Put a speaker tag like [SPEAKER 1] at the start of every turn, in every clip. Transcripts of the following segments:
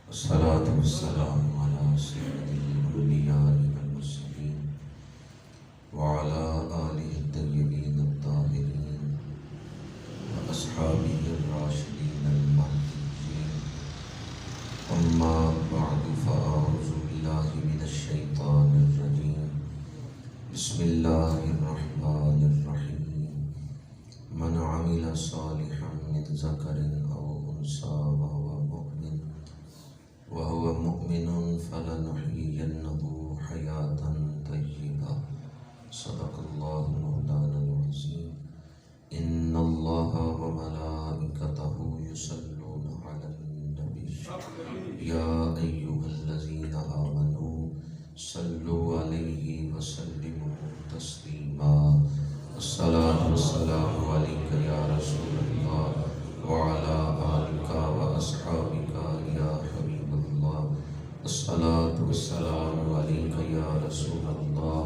[SPEAKER 1] والصلاة والسلام على سيد الأنبياء والمرسلين وعلى آله الطيبين الطاهرين وأصحابه الراشدين المهديين. أما بعد فأعوذ بالله من الشيطان الرجيم. بسم الله الرحمن الرحيم. من عمل صالحا من ذكر أو أنثى وهو مؤمن فلنحيينه حياة طيبة. صدق الله مولانا العظيم. إن الله وملائكته يصلون على النبي يا أيها الذين آمنوا صلوا عليه وسلموا تسليما. الصلاة والسلام عليك يا رسول الله وعلى آلك وأصحابك يا حبيب الله. الصلاة والسلام عليك يا رسول الله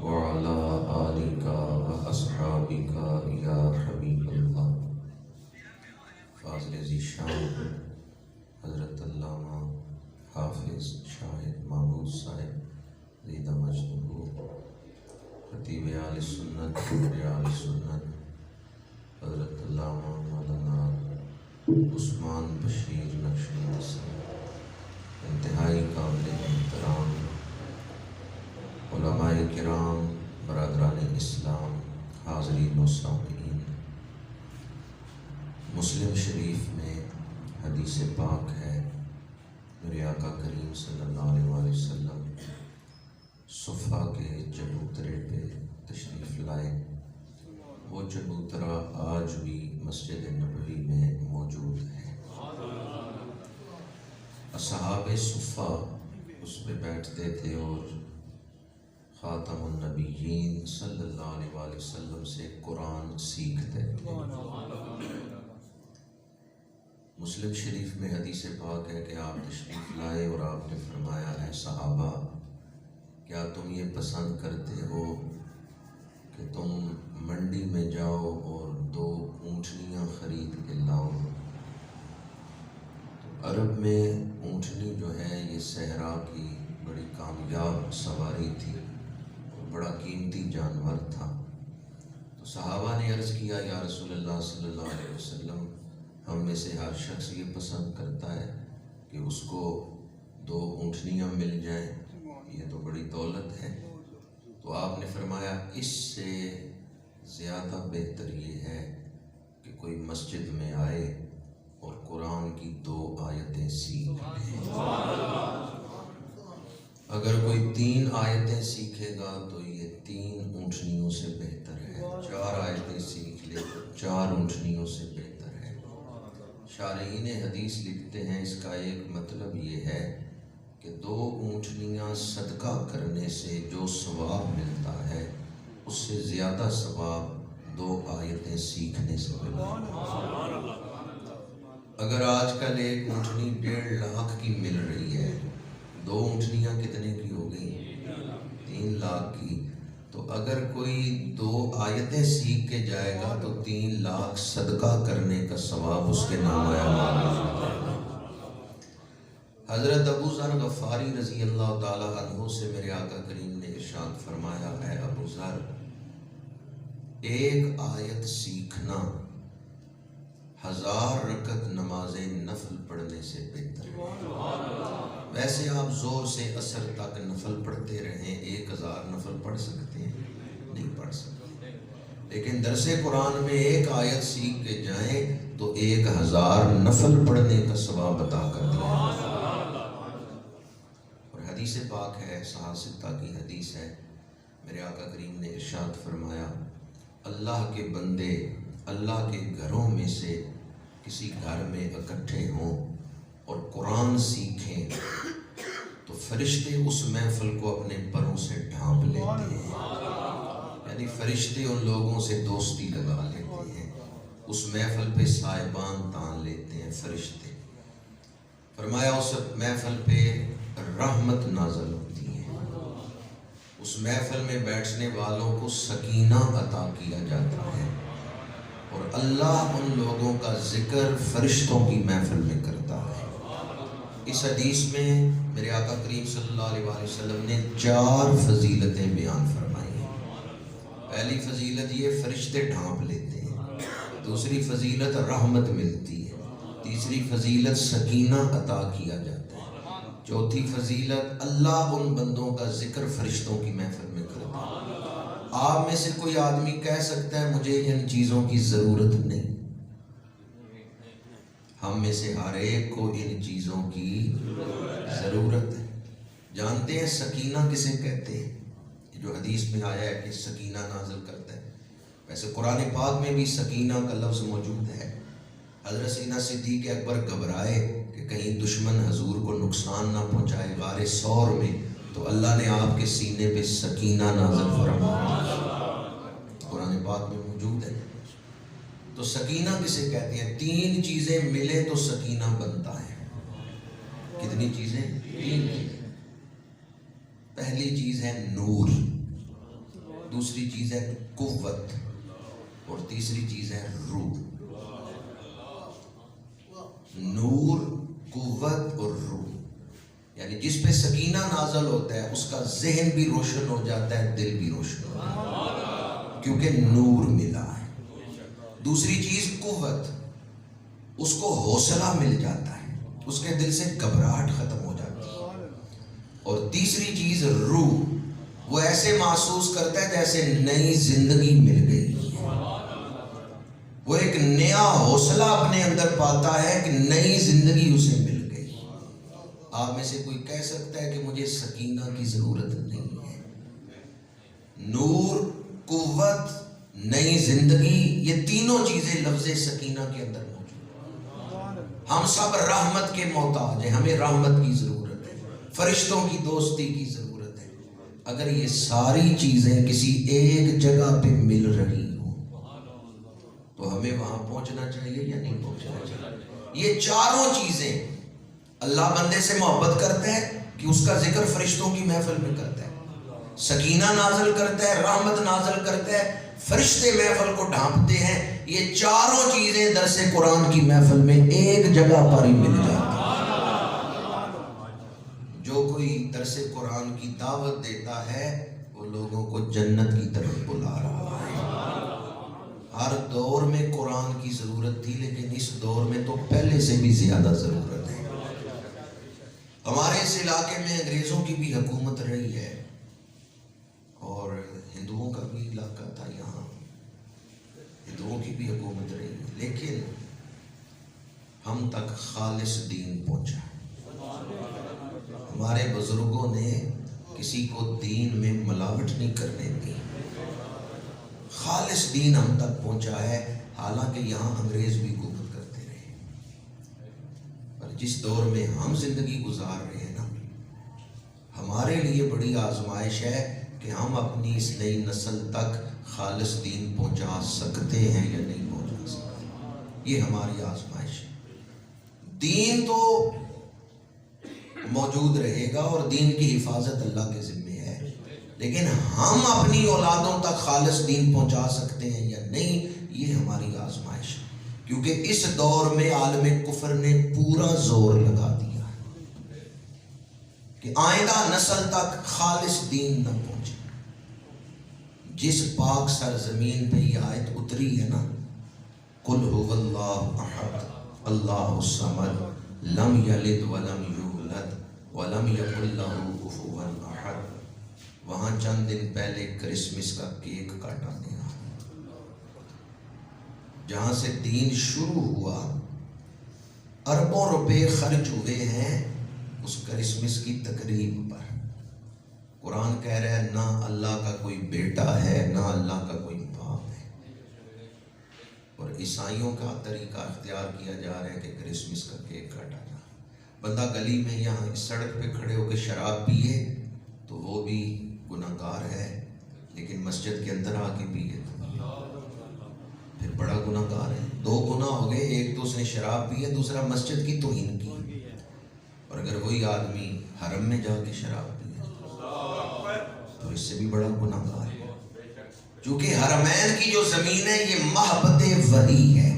[SPEAKER 1] وعلى آلك وأصحابك يا حبيب الله. فاضل ذی شان حضرت علامہ حافظ شاہد محمود صاحب زیدہ مجدہ خطیب اہل سنت حضرت علامہ مولانا عثمان بشیر نقشبندی صاحب، انتہائی قابل احترام علماء کرام، برادران اسلام، حاضرین و سامعین، مسلم شریف میں حدیث پاک ہے، میرے آقا کریم صلی اللہ علیہ وسلم صفا کے چبوترے پہ تشریف لائے. وہ چبوترا آج بھی مسجد نبوی میں موجود ہے. اصحاب صفا اس پہ بیٹھتے تھے اور خاتم النبیین صلی اللہ علیہ وسلم سے قرآن سیکھتے تھے. مسلم شریف میں حدیث پاک ہے کہ آپ تشریف لائے اور آپ نے فرمایا، اے صحابہ، کیا تم یہ پسند کرتے ہو کہ تم منڈی میں جاؤ اور 2 اونٹنیاں خرید کے لاؤ؟ تو عرب میں اونٹنی جو ہے یہ صحرا کی بڑی کامیاب سواری تھی اور بڑا قیمتی جانور تھا. تو صحابہ نے عرض کیا، یا رسول اللہ صلی اللہ علیہ وسلم، ہم میں سے ہر شخص یہ پسند کرتا ہے کہ اس کو 2 اونٹنیاں مل جائیں، یہ تو بڑی دولت ہے. تو آپ نے فرمایا، اس سے زیادہ بہتر یہ ہے کہ کوئی مسجد میں آئے اور قرآن کی 2 آیتیں سیکھ لے. اگر کوئی 3 آیتیں سیکھے گا تو یہ 3 اونٹنیوں سے بہتر ہے. 4 آیتیں سیکھ لے تو 4 اونٹنیوں سے بہتر ہے. شارحین حدیث لکھتے ہیں اس کا ایک مطلب یہ ہے کہ 2 اونٹنیاں صدقہ کرنے سے جو ثواب ملتا ہے اس سے زیادہ ثواب 2 آیتیں سیکھنے سے ملتا ہے. اگر آج کل ایک اونٹنی 1.5 لاکھ کی مل رہی ہے، 2 اونٹنیاں کتنے کی ہو گئی؟ 3 لاکھ کی. تو اگر کوئی 2 آیتیں سیکھ کے جائے گا تو 3 لاکھ صدقہ کرنے کا ثواب اس کے نام آیا. حضرت ابو ذر غفاری رضی اللہ تعالی عنہ سے میرے آقا کریم نے ارشاد فرمایا، اے ابو ذر، 1 آیت سیکھنا 1000 رکعت نماز نفل پڑھنے سے بہتر ہے. ویسے آپ زور سے عصر تک نفل پڑھتے رہیں، 1000 نفل پڑھ سکتے ہیں؟ نہیں پڑھ سکتے. لیکن درس قرآن میں 1 آیت سیکھ کے جائیں تو 1000 نفل پڑھنے کا ثواب عطا کر دیا. حدیث پاک ہے، صحاح ستہ کی حدیث ہے، میرے آقا کریم نے ارشاد فرمایا، اللہ کے بندے اللہ کے گھروں میں سے کسی گھر میں اکٹھے ہوں اور قرآن سیکھیں تو فرشتے اس محفل کو اپنے پروں سے ڈھانپ لیتے ہیں. یعنی فرشتے ان لوگوں سے دوستی لگا لیتے ہیں، اس محفل پہ سائبان تان لیتے ہیں فرشتے. فرمایا اس محفل پہ رحمت نازل ہوتی ہے، اس محفل میں بیٹھنے والوں کو سکینہ عطا کیا جاتا ہے اور اللہ ان لوگوں کا ذکر فرشتوں کی محفل میں کرتا ہے. اس حدیث میں میرے آقا کریم صلی اللہ علیہ وآلہ وسلم نے 4 فضیلتیں بیان فرمائی ہیں۔ پہلی فضیلت یہ فرشتے ڈھانپ لیتے ہیں، دوسری فضیلت رحمت ملتی ہے، تیسری فضیلت سکینہ عطا کیا جاتا ہے، چوتھی فضیلت اللہ ان بندوں کا ذکر فرشتوں کی محفل میں کرتا ہے۔ آپ میں سے کوئی آدمی کہہ سکتا ہے مجھے ان چیزوں کی ضرورت نہیں، ہم میں سے ہر ایک کو ان چیزوں کی ضرورت ہے۔ جانتے ہیں سکینہ کسے کہتے ہیں؟ جو حدیث میں آیا ہے کہ سکینہ نازل کرتا ہے، ویسے قرآن پاک میں بھی سکینہ کا لفظ موجود ہے۔ حضرت سیدنا صدیق اکبر گھبرائے کہ کہیں دشمن حضور کو نقصان نہ پہنچائے غار ثور میں، تو اللہ نے آپ کے سینے پہ سکینہ نازل فرمایا، قرآن پاک میں موجود ہے۔ تو سکینہ کسے کہتے ہیں؟ 3 چیزیں ملے تو سکینہ بنتا ہے۔ کتنی چیزیں؟ 3 چیزیں۔ پہلی چیز ہے نور، دوسری چیز ہے قوت، اور تیسری چیز ہے روح۔ نور، قوت اور روح، یعنی جس پہ سکینہ نازل ہوتا ہے اس کا ذہن بھی روشن ہو جاتا ہے، دل بھی روشن ہو جاتا ہے، کیونکہ نور ملا ہے۔ دوسری چیز قوت، اس کو حوصلہ مل جاتا ہے، اس کے دل سے گھبراہٹ ختم ہو جاتی ہے۔ اور تیسری چیز روح، وہ ایسے محسوس کرتا ہے جیسے نئی زندگی مل گئی ہے، وہ ایک نیا حوصلہ اپنے اندر پاتا ہے کہ نئی زندگی اسے مل گئی۔ آپ میں سے کوئی کہہ سکتا ہے کہ مجھے سکینہ کی ضرورت نہیں ہے؟ نور، قوت، نئی زندگی، یہ تینوں چیزیں لفظ سکینہ کے اندر موجود ہیں۔ ہم سب رحمت کے محتاج ہیں، ہمیں رحمت کی ضرورت ہے، فرشتوں کی دوستی کی ضرورت ہے۔ اگر یہ ساری چیزیں کسی ایک جگہ پہ مل رہی ہوں تو ہمیں وہاں پہنچنا چاہیے یا نہیں پہنچنا چاہیے؟ یہ چاروں چیزیں، اللہ بندے سے محبت کرتا ہے کہ اس کا ذکر فرشتوں کی محفل میں کرتا ہے، سکینہ نازل کرتا ہے، رحمت نازل کرتا ہے، فرشتے محفل کو ڈھانپتے ہیں۔ یہ چاروں چیزیں درس قرآن کی محفل میں ایک جگہ پر ہی مل جاتی ہیں۔ جو کوئی درس قرآن کی دعوت دیتا ہے وہ لوگوں کو جنت کی طرف بلا رہا ہے۔ ہر دور میں قرآن کی ضرورت تھی، لیکن اس دور میں تو پہلے سے بھی زیادہ ضرورت ہے۔ ہمارے اس علاقے میں انگریزوں کی بھی حکومت رہی ہے اور ہندوؤں کا بھی علاقہ تھا، یہاں ہندوؤں کی بھی حکومت رہی ہے، لیکن ہم تک خالص دین پہنچا۔ ہمارے بزرگوں نے کسی کو دین میں ملاوٹ نہیں کرنے دی، خالص دین ہم تک پہنچا ہے، حالانکہ یہاں انگریز بھی حکومت کرتے رہے۔ پر جس دور میں ہم زندگی گزار رہے ہیں نا، ہمارے لیے بڑی آزمائش ہے کہ ہم اپنی اس نئی نسل تک خالص دین پہنچا سکتے ہیں یا نہیں پہنچا سکتے۔ یہ ہماری آزمائش ہے۔ دین تو موجود رہے گا اور دین کی حفاظت اللہ کے ذمہ ہے، لیکن ہم اپنی اولادوں تک خالص دین پہنچا سکتے ہیں یا نہیں، یہ ہماری آزمائش ہے، کیونکہ اس دور میں عالم کفر نے پورا زور لگا دیا کہ آئندہ نسل تک خالص دین نہ پہنچے۔ جس پاک سرزمین پہ یہ آیت اتری ہے نا، قل هو اللہ احد اللہ الصمد لم یلد ولم یولد ولم یکن لہ کفوا احد، وہاں چند دن پہلے کرسمس کا کیک کاٹا گیا، جہاں سے دین شروع ہوا، اربوں روپے خرچ ہوئے ہیں اس کرسمس کی تقریب پر۔ قرآن کہہ رہا ہے نہ اللہ کا کوئی بیٹا ہے نہ اللہ کا کوئی باپ ہے، اور عیسائیوں کا طریقہ اختیار کیا جا رہا ہے کہ کرسمس کا کیک کاٹا جا رہا ہے۔ بندہ گلی میں یہاں سڑک پہ کھڑے ہو کے شراب پیے تو وہ بھی گناہ گار ہے، لیکن مسجد کے اندر آ کے پیے تو پھر بڑا گناہ گار ہے۔ 2 گناہ ہو گئے، ایک تو اس نے شراب پی ہے، دوسرا مسجد کی توہین کی۔ اور اگر وہی آدمی حرم میں جا کے شراب پیے تو اس سے بھی بڑا گناہ گار ہے، کیونکہ حرمین کی جو زمین ہے یہ محبت وحی ہے،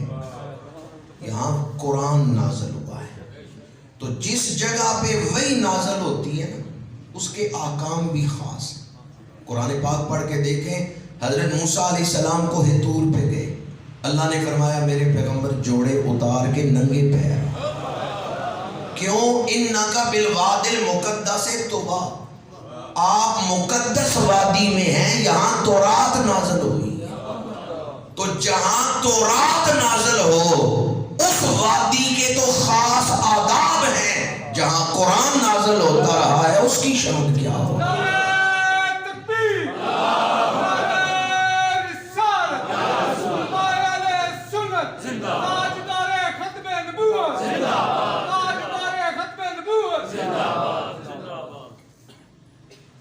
[SPEAKER 1] یہاں قرآن نازل ہوا ہے، تو جس جگہ پہ وہی نازل ہوتی ہے نا اس کے احکام بھی خاص ہیں۔ قرآن پاک پڑھ کے دیکھیں، حضرت موسیٰ علیہ السلام کو ہتور پہ گئے، اللہ نے فرمایا میرے پیغمبر جوڑے اتار کے ننگے پیر، کیوں؟ انکا بالواد المقدس طویٰ، آپ مقدس وادی میں ہیں، یہاں تورات نازل ہوئی، تو جہاں تورات نازل ہو اس وادی کے تو خاص آداب ہیں، جہاں قرآن نازل ہوتا رہا ہے اس کی شان کیا ہو۔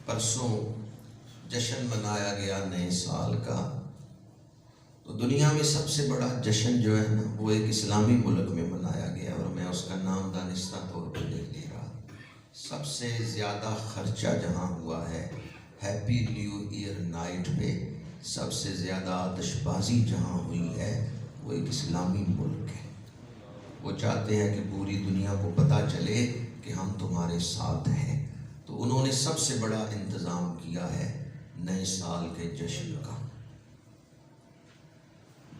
[SPEAKER 1] پرسوں جشن منایا گیا نئے سال کا، تو دنیا میں سب سے بڑا جشن جو ہے نا وہ ایک اسلامی ملک میں منایا گیا، اور میں اس کا نام دانستہ طور پر نہیں لے رہا۔ سب سے زیادہ خرچہ جہاں ہوا ہے ہیپی نیو ایئر نائٹ پہ، سب سے زیادہ آتش بازی جہاں ہوئی ہے وہ ایک اسلامی ملک ہے۔ وہ چاہتے ہیں کہ پوری دنیا کو پتہ چلے کہ ہم تمہارے ساتھ ہیں، تو انہوں نے سب سے بڑا انتظام کیا ہے نئے سال کے جشن کا۔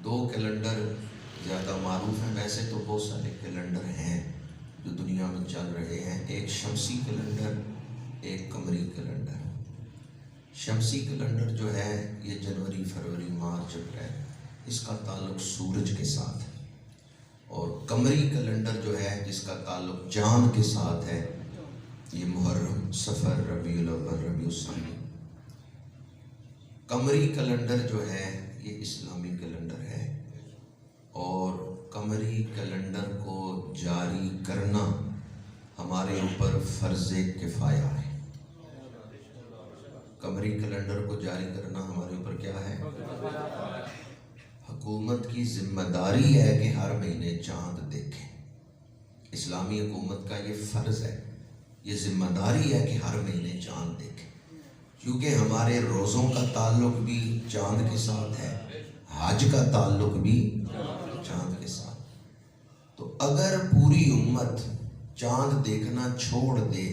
[SPEAKER 1] 2 کیلنڈر زیادہ معروف ہیں، ویسے تو بہت سارے کیلنڈر ہیں جو دنیا میں چل رہے ہیں، ایک شمسی کیلنڈر، ایک قمری کیلنڈر۔ شمسی کیلنڈر جو ہے یہ جنوری، فروری، مارچ، اپریل، اس کا تعلق سورج کے ساتھ ہے، اور قمری کیلنڈر جو ہے جس کا تعلق چاند کے ساتھ ہے یہ محرم، صفر، ربیع الاول، ربیع الثانی۔ قمری کیلنڈر جو ہے یہ اسلامی کیلنڈر ہے، اور قمری کیلنڈر کو جاری کرنا ہمارے اوپر فرض کفایہ ہے۔ قمری کیلنڈر کو جاری کرنا ہمارے اوپر کیا ہے؟ حکومت کی ذمہ داری ہے کہ ہر مہینے چاند دیکھیں، اسلامی حکومت کا یہ فرض ہے، یہ ذمہ داری ہے کہ ہر مہینے چاند دیکھیں، کیونکہ ہمارے روزوں کا تعلق بھی چاند کے ساتھ ہے، حج کا تعلق بھی چاند کے ساتھ۔ تو اگر پوری امت چاند دیکھنا چھوڑ دے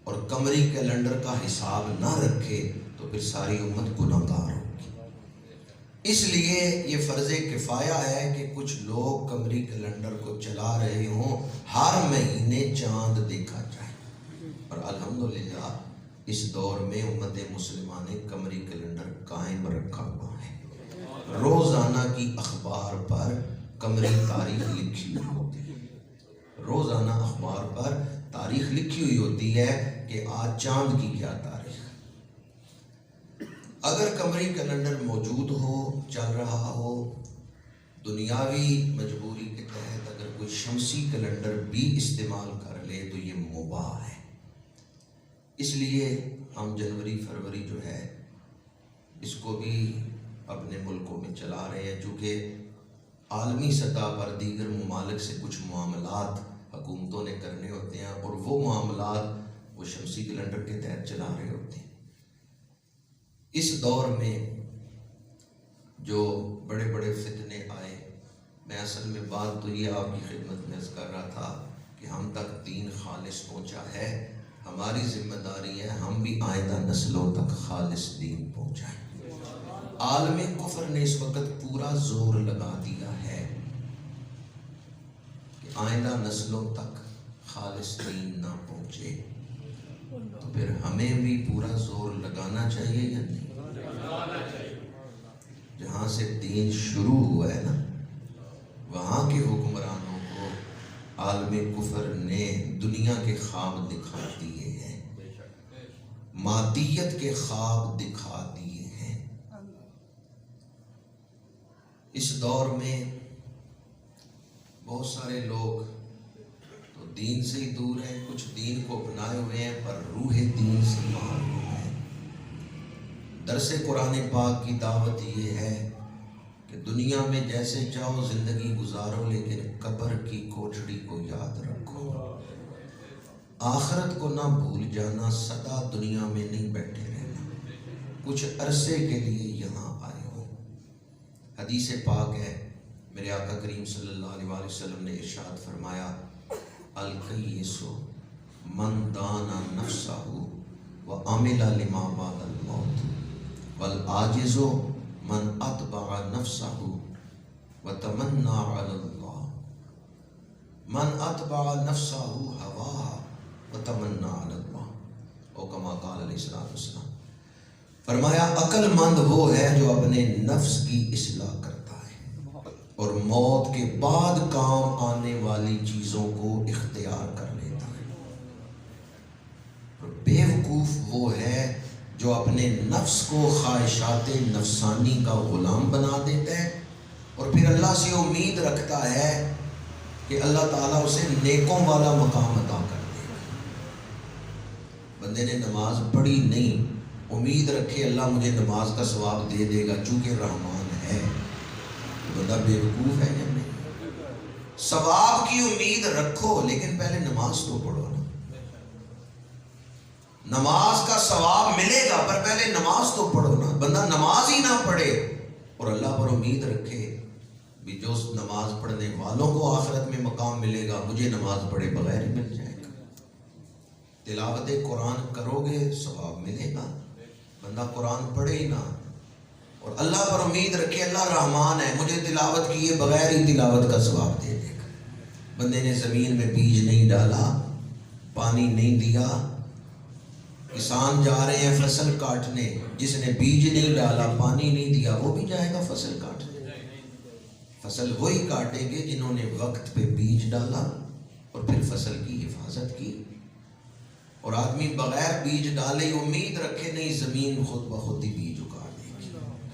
[SPEAKER 1] اور قمری کیلنڈر کا حساب نہ رکھے تو پھر ساری امت گناہگار ہوگی۔ اس لیے یہ فرض کفایہ ہے کہ کچھ لوگ قمری کیلنڈر کو چلا رہے ہوں، ہر مہینے چاند دیکھا جائے، اور الحمدللہ اس دور میں امت مسلمہ نے قمری کیلنڈر قائم رکھا ہوا ہے۔ روزانہ کی اخبار پر قمری تاریخ لکھی ہوئی ہوتی ہے، روزانہ اخبار پر تاریخ لکھی ہوئی ہوتی ہے کہ آج چاند کی کیا تاریخ۔ اگر قمری کیلنڈر موجود ہو، چل رہا ہو، دنیاوی مجبوری کے تحت اگر کوئی شمسی کیلنڈر بھی استعمال کر لے تو یہ مباح ہے۔ اس لیے ہم جنوری، فروری جو ہے اس کو بھی اپنے ملکوں میں چلا رہے ہیں، چونکہ عالمی سطح پر دیگر ممالک سے کچھ معاملات حکومتوں نے کرنے ہوتے ہیں، اور وہ معاملات وہ شمسی کیلنڈر کے تحت چلا رہے ہوتے ہیں۔ اس دور میں جو بڑے بڑے فتنے آئے، میں اصل میں بات تو یہ آپ کی خدمت میں عرض کر رہا تھا کہ ہم تک دین خالص پہنچا ہے، ہماری ذمہ داری ہے ہم بھی آئندہ نسلوں تک خالص دین پہنچائیں۔ عالم کفر نے اس وقت پورا زور لگا دیا ہے کہ آئندہ نسلوں تک خالص دین نہ پہنچے، تو پھر ہمیں بھی پورا زور لگانا چاہیے یا نہیں؟ جہاں سے دین شروع ہوا ہے نا، وہاں کے حکمرانوں کو عالم کفر نے دنیا کے خواب دکھا دیے ہیں، مادیت کے خواب دکھا دیے ہیں۔ اس دور میں بہت سارے لوگ تو دین سے ہی دور ہیں، کچھ دین کو اپنائے ہوئے ہیں پر روح دین سے محروم ہیں۔ درس قرآن پاک کی دعوت یہ ہے کہ دنیا میں جیسے چاہو زندگی گزارو، لیکن قبر کی کوٹھڑی کو یاد رکھو، آخرت کو نہ بھول جانا، سدا دنیا میں نہیں بیٹھے رہنا، کچھ عرصے کے لیے یہاں آئے ہو۔ حدیث پاک ہے، میرے آقا کریم صلی اللہ علیہ وسلم نے ارشاد فرمایا، الکیسو من دانا نفسہ وعمل لما بعد الموت والعاجز من اتبع نفسہ وتمنى على الله من اتبع نفسه هواها وتمنى على الله او کما قال علیہ الصلوۃ والسلام. فرمایا عقل مند وہ ہے جو اپنے نفس کی اصلاح کرتا ہے اور موت کے بعد کام آنے والی چیزوں کو اختیار کر لیتا ہے. اور بے وقوف وہ ہے جو اپنے نفس کو خواہشات نفسانی کا غلام بنا دیتا ہے اور پھر اللہ سے امید رکھتا ہے کہ اللہ تعالیٰ اسے نیکوں والا مقام عطا کر دے گا. بندے نے نماز پڑھی نہیں، امید رکھے اللہ مجھے نماز کا ثواب دے دے گا چونکہ رحمان ہے، بندہ بے وقوف ہے یا نہیں؟ ثواب کی امید رکھو لیکن پہلے نماز تو پڑھو نا. نماز کا ثواب ملے گا پر پہلے نماز تو پڑھو نا. بندہ نماز ہی نہ پڑھے اور اللہ پر امید رکھے بھی جو نماز پڑھنے والوں کو آخرت میں مقام ملے گا مجھے نماز پڑھے بغیر ہی مل جائے گا. تلاوت قرآن کرو گے ثواب ملے گا. بندہ قرآن پڑھے ہی نہ اور اللہ پر امید رکھے اللہ رحمان ہے مجھے تلاوت کیے بغیر ہی تلاوت کا ثواب دے دے گا. بندے نے زمین میں بیج نہیں ڈالا، پانی نہیں دیا، کسان جا رہے ہیں فصل کاٹنے، جس نے بیج نہیں ڈالا پانی نہیں دیا وہ بھی جائے گا فصل کاٹنے. فصل وہی کاٹیں گے جنہوں نے وقت پہ بیج ڈالا اور پھر فصل کی حفاظت کی. اور آدمی بغیر بیج ڈالے امید رکھے نہیں زمین خود بخود ہی بیج اگا دے گی،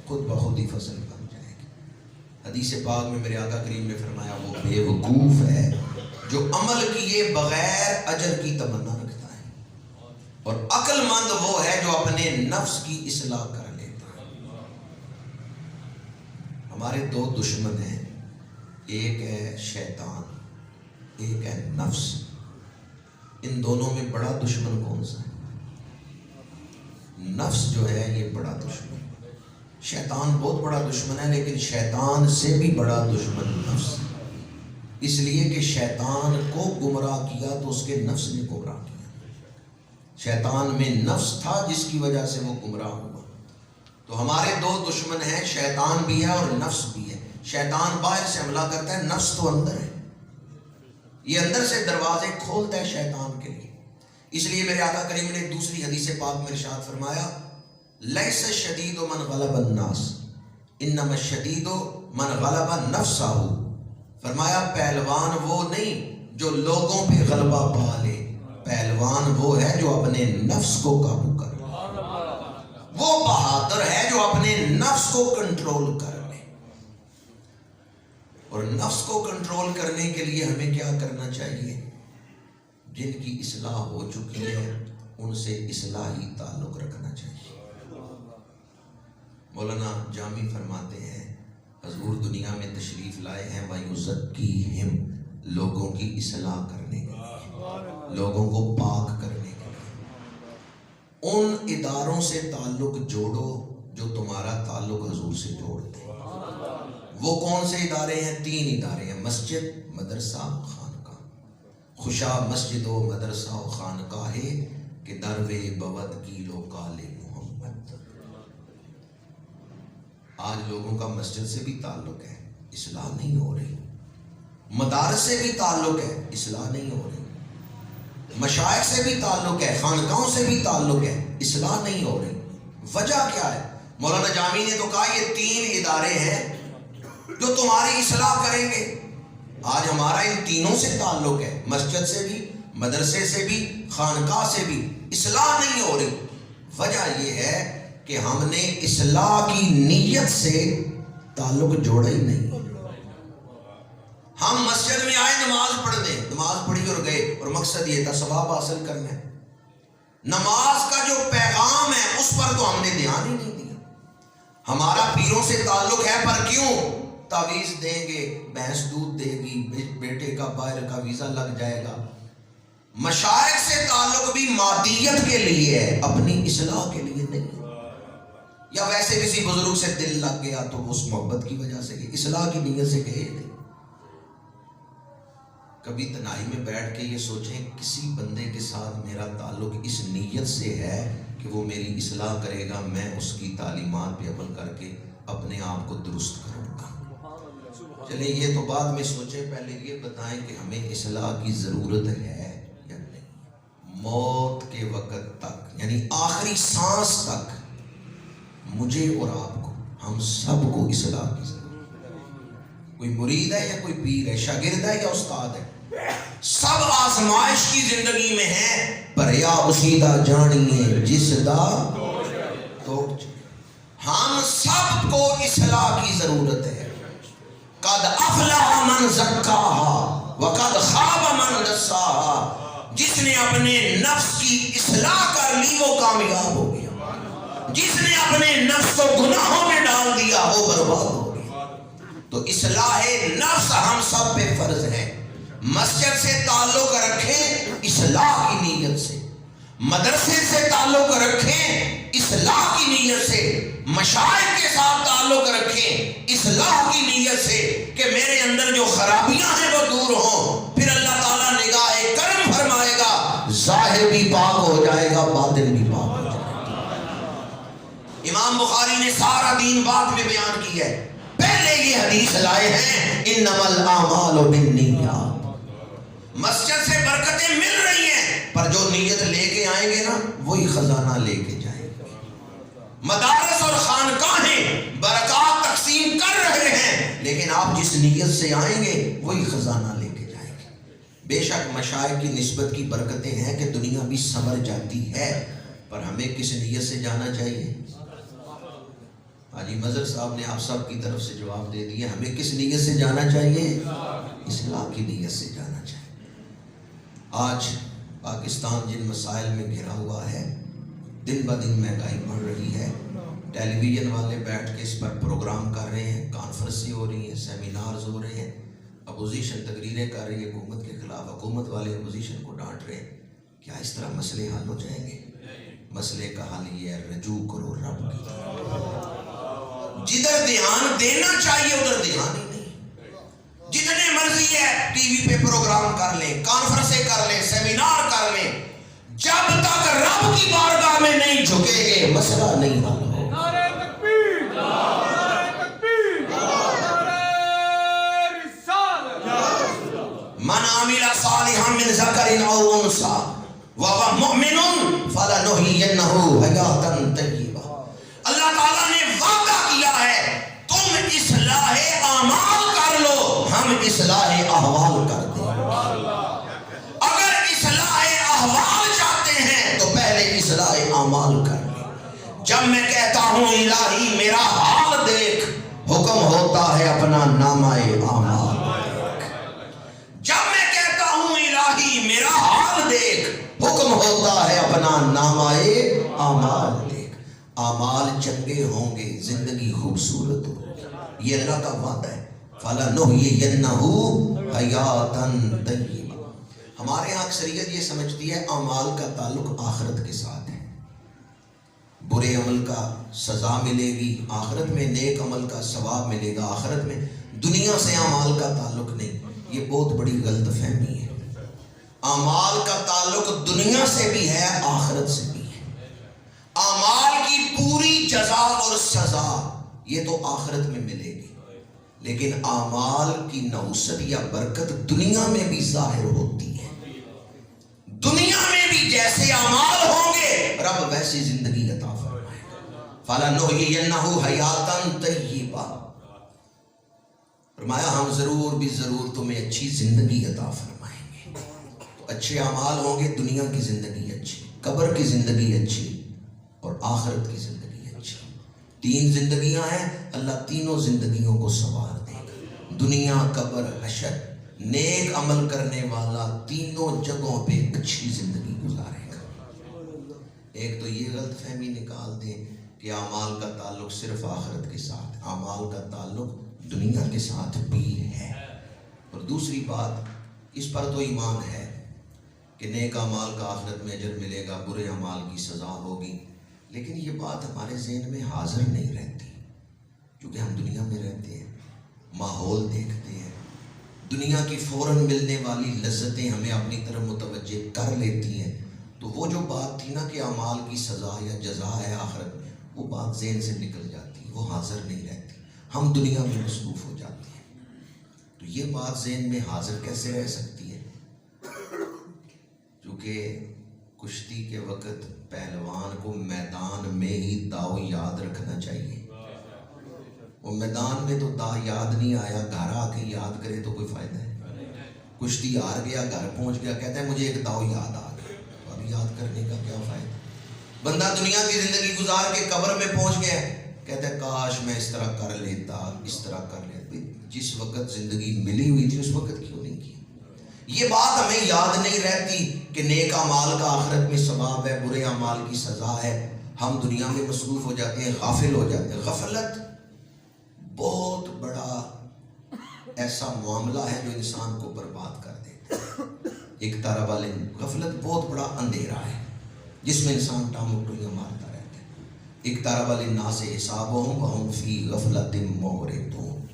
[SPEAKER 1] خود بخود ہی فصل بن جائے گی. حدیث پاک میں میرے آقا کریم نے فرمایا وہ بے وقوف ہے جو عمل کیے بغیر اجر کی تمنا رکھتا ہے اور عقل مند وہ ہے جو اپنے نفس کی اصلاح کر لیتا ہے. ہمارے دو دشمن ہیں، ایک ہے شیطان، ایک ہے نفس. ان دونوں میں بڑا دشمن کون سا ہے؟ نفس جو ہے یہ بڑا دشمن. شیطان بہت بڑا دشمن ہے لیکن شیطان سے بھی بڑا دشمن نفس ہے. اس لیے کہ شیطان کو گمراہ کیا تو اس کے نفس نے گمراہ کیا. شیطان میں نفس تھا جس کی وجہ سے وہ گمراہ ہوا. تو ہمارے دو دشمن ہیں، شیطان بھی ہے اور نفس بھی ہے. شیطان باہر سے حملہ کرتا ہے، نفس تو اندر ہے، یہ اندر سے دروازے کھولتا ہے شیطان کے لیے. اس لیے میرے آقا کریم نے دوسری حدیث پاک میں ارشاد فرمایا لیس الشدید من غلب الناس انما الشدید من غلب نفسہ. فرمایا پہلوان وہ نہیں جو لوگوں پہ غلبہ پا لے، پہلوان وہ ہے جو اپنے نفس کو قابو کرے. وہ بہادر ہے جو اپنے نفس کو کنٹرول کر لے. اور نفس کو کنٹرول کرنے کے لیے ہمیں کیا کرنا چاہیے؟ جن کی اصلاح ہو چکی ہے ان سے اصلاحی تعلق رکھنا چاہیے. مولانا جامی فرماتے ہیں حضور دنیا میں تشریف لائے ہیں وَيُزَكِّيهِمْ، لوگوں کی اصلاح کرنے کے لیے، لوگوں کو پاک کرنے کے لیے. ان اداروں سے تعلق جوڑو جو تمہارا تعلق حضور سے جوڑتے ہیں. وہ کون سے ادارے ہیں؟ 3 ادارے ہیں، مسجد، مدرسہ، خانقاہ. خوشا مسجد و مدرسہ و خانقاہ کہ دروے بود کیلو کالے محمد. آج لوگوں کا مسجد سے بھی تعلق ہے، اصلاح نہیں ہو رہی. مدارس سے بھی تعلق ہے، اصلاح نہیں ہو رہی. مشائخ سے بھی تعلق ہے، خانقاہوں سے بھی تعلق ہے، اصلاح نہیں ہو رہی. وجہ کیا ہے؟ مولانا جامی نے تو کہا یہ 3 ادارے ہیں جو تمہاری اصلاح کریں گے. آج ہمارا ان تینوں سے تعلق ہے، مسجد سے بھی، مدرسے سے بھی، خانقاہ سے بھی. اصلاح نہیں ہو رہی. وجہ یہ ہے کہ ہم نے اصلاح کی نیت سے تعلق جوڑا ہی نہیں. ہم مسجد میں آئے نماز پڑھنے، نماز پڑھی اور گئے اور مقصد یہ تھا ثواب حاصل کرنا ہے. نماز کا جو پیغام ہے اس پر تو ہم نے دھیان ہی نہیں دیا. ہمارا پیروں سے تعلق ہے پر کیوں؟ تعویذ دیں گے، بھینس دودھ دے گی، بیٹے کا باہر کا ویزا لگ جائے گا. مشائخ سے تعلق بھی مادیت کے لیے ہے، اپنی اصلاح کے لیے نہیں. یا ویسے کسی بزرگ سے دل لگ گیا تو اس محبت کی وجہ سے، اصلاح کی نیت سے کہے نہیں. کبھی تنہائی میں بیٹھ کے یہ سوچیں کسی بندے کے ساتھ میرا تعلق اس نیت سے ہے کہ وہ میری اصلاح کرے گا، میں اس کی تعلیمات پہ عمل کر کے اپنے آپ کو درست کروں گا۔ چلیں یہ تو بعد میں سوچیں، پہلے یہ بتائیں کہ ہمیں اصلاح کی ضرورت ہے یا نہیں۔ موت کے وقت تک یعنی آخری سانس تک مجھے اور آپ کو، ہم سب کو اصلاح کی ضرورت ہے۔ کوئی مرید ہے یا کوئی پیر ہے، شاگرد ہے یا استاد ہے، سب آزمائش کی زندگی میں ہیں، پر یا اسی دا جانیے جس دا توڑ۔ ہم سب کو اصلاح کی ضرورت ہے۔ قد افلح من زکاہا وقد خاب من دساہا، جس نے اپنے نفس کی اصلاح کر لی وہ کامیاب ہو گیا، جس نے اپنے نفس کو گناہوں میں ڈال دیا وہ برباد ہو گیا۔ تو اصلاح نفس ہم سب پہ فرض ہے۔ مسجد سے تعلق رکھیں اصلاح کی نیت سے، مدرسے سے تعلق رکھیں اصلاح کی نیت سے، مشائخ کے ساتھ تعلق رکھیں اصلاح کی نیت سے کہ میرے اندر جو خرابیاں ہیں وہ دور ہوں، پھر اللہ تعالیٰ نگاہ کرم فرمائے گا، ظاہر بھی پاک ہو جائے گا، باطن بھی پاک ہو جائے گا۔ امام بخاری نے سارا دین بعد میں بیان کیا ہے، پہلے یہ حدیث لائے ہیں انما الاعمال بالنیات۔ مسجد سے برکتیں مل رہی ہیں، پر جو نیت لے کے آئیں گے نا وہی خزانہ لے کے جائیں گے۔ مدارس اور خانقاہیں برکات تقسیم کر رہے ہیں، لیکن آپ جس نیت سے آئیں گے وہی خزانہ لے کے جائیں گے۔ بے شک مشائخ کی نسبت کی برکتیں ہیں کہ دنیا بھی سنور جاتی ہے، پر ہمیں کس نیت سے جانا چاہیے؟ حاجی مظہر صاحب نے آپ سب کی طرف سے جواب دے دیا، ہمیں کس نیت سے جانا چاہیے؟ اصلاح کی نیت سے جانا چاہیے۔ آج پاکستان جن مسائل میں گھرا ہوا ہے، دن بہ دن مہنگائی بڑھ رہی ہے، ٹیلی ویژن والے بیٹھ کے اس پر پروگرام کر رہے ہیں، کانفرنسیں ہو رہی ہیں، سیمینارز ہو رہے ہیں، اپوزیشن تقریریں کر رہی ہے حکومت کے خلاف، حکومت والے اپوزیشن کو ڈانٹ رہے ہیں۔ کیا اس طرح مسئلے حل ہو جائیں گے؟ مسئلے کا حل یہ ہے، رجوع کرو رب کی طرف۔ جدھر دھیان دینا چاہیے ادھر دھیان ہی نہیں۔ جتنے مرضی ہے ٹی وی پہ پروگرام کر لیں، کانفرنسیں کر لیں، سیمینار کر لیں، جب تک رب کی بارگاہ میں نہیں جھکے گے مسئلہ نہیں حل ہوگا۔ نعرہ تکبیر، نعرہ تکبیر، نعرہ رسالت۔ من عمل صالحا من ذکر او انثی وهو مؤمن فلنحیینہ حیاۃ طیبہ۔ اللہ تعالیٰ نے وعدہ کیا ہے تم اصلاح اعمال کر لو، ہم اصلاح احوال کر دیں۔ اگر اصلاح احوال چاہتے ہیں تو پہلے اصلاح اعمال کر لیں۔ جب میں کہتا ہوں الہی میرا حال دیکھ، حکم ہوتا ہے اپنا نامہ اعمال دیکھ۔ جب میں کہتا ہوں الہی میرا حال دیکھ، حکم ہوتا ہے اپنا نامہ اعمال دیکھ۔ اعمال چنگے ہوں گے زندگی خوبصورت ہوگی، یہ اللہ کا وعدہ ہے۔ فَلَنُحْيِيَنَّهُ حَيَاةً طَيِّبَةً۔ ہمارے یہاں اکثریت یہ سمجھتی ہے اعمال کا تعلق آخرت کے ساتھ ہے، برے عمل کا سزا ملے گی آخرت میں، نیک عمل کا ثواب ملے گا آخرت میں، دنیا سے اعمال کا تعلق نہیں۔ یہ بہت بڑی غلط فہمی ہے۔ اعمال کا تعلق دنیا سے بھی ہے، آخرت سے بھی ہے۔ اعمال کی پوری جزا اور سزا یہ تو آخرت میں ملے گی، لیکن اعمال کی نحوست یا برکت دنیا میں بھی ظاہر ہوتی ہے۔ دنیا میں بھی جیسے اعمال ہوں گے رب ویسی زندگی عطا فرمائے گا۔ فَلَنُحْيِيَنَّهُ حَيَاةً طَيِّبَةً، فرمایا ہم ضرور بھی ضرور تمہیں اچھی زندگی عطا فرمائیں گے۔ تو اچھے اعمال ہوں گے، دنیا کی زندگی اچھی، قبر کی زندگی اچھی اور آخرت کی زندگی اچھی۔ تین زندگیاں ہیں، اللہ تینوں زندگیوں کو سنوار دے گا، دنیا، قبر، حشر۔ نیک عمل کرنے والا تینوں جگہوں پہ اچھی زندگی گزارے گا۔ ایک تو یہ غلط فہمی نکال دیں کہ اعمال کا تعلق صرف آخرت کے ساتھ، اعمال کا تعلق دنیا کے ساتھ بھی ہے۔ اور دوسری بات، اس پر تو ایمان ہے کہ نیک اعمال کا آخرت میں اجر ملے گا، برے اعمال کی سزا ہوگی، لیکن یہ بات ہمارے ذہن میں حاضر نہیں رہتی، کیونکہ ہم دنیا میں رہتے ہیں، ماحول دیکھتے ہیں، دنیا کی فوراً ملنے والی لذتیں ہمیں اپنی طرف متوجہ کر لیتی ہیں، تو وہ جو بات تھی نا کہ اعمال کی سزا یا جزا ہے آخرت میں، وہ بات ذہن سے نکل جاتی ہے، وہ حاضر نہیں رہتی، ہم دنیا میں مصروف ہو جاتے ہیں۔ تو یہ بات ذہن میں حاضر کیسے رہ سکتی ہے؟ کیونکہ کشتی کے وقت پہلوان کو میدان میں ہی داؤ یاد رکھنا چاہیے۔ وہ میدان میں تو دا یاد نہیں آیا، گھر آ کے یاد کرے تو کوئی فائدہ ہے؟ کشتی ہار گیا، گھر پہنچ گیا، کہتا ہے مجھے ایک داؤ یاد آ گیا، اب یاد کرنے کا کیا فائدہ؟ بندہ دنیا کی زندگی گزار کے قبر میں پہنچ گیا، کہتا ہے کاش میں اس طرح کر لیتا، اس طرح کر لیتا۔ جس وقت زندگی ملی ہوئی تھی اس وقت کیوں نہیں کی؟ یہ بات ہمیں یاد نہیں رہتی کہ نیک اعمال کا آخرت میں ثواب ہے، برے اعمال کی سزا ہے۔ ہم دنیا میں مصروف ہو جاتے ہیں، غافل ہو جاتے ہیں۔ غفلت بہت بڑا ایسا معاملہ ہے جو انسان کو برباد کر دیتا ہے۔ ایک طرح والے غفلت بہت بڑا اندھیرا ہے جس میں انسان ٹامٹولیاں مارتا رہتا ہے۔ ایک طرح والے ناس حسابہم وہم فی غفلت معرضون۔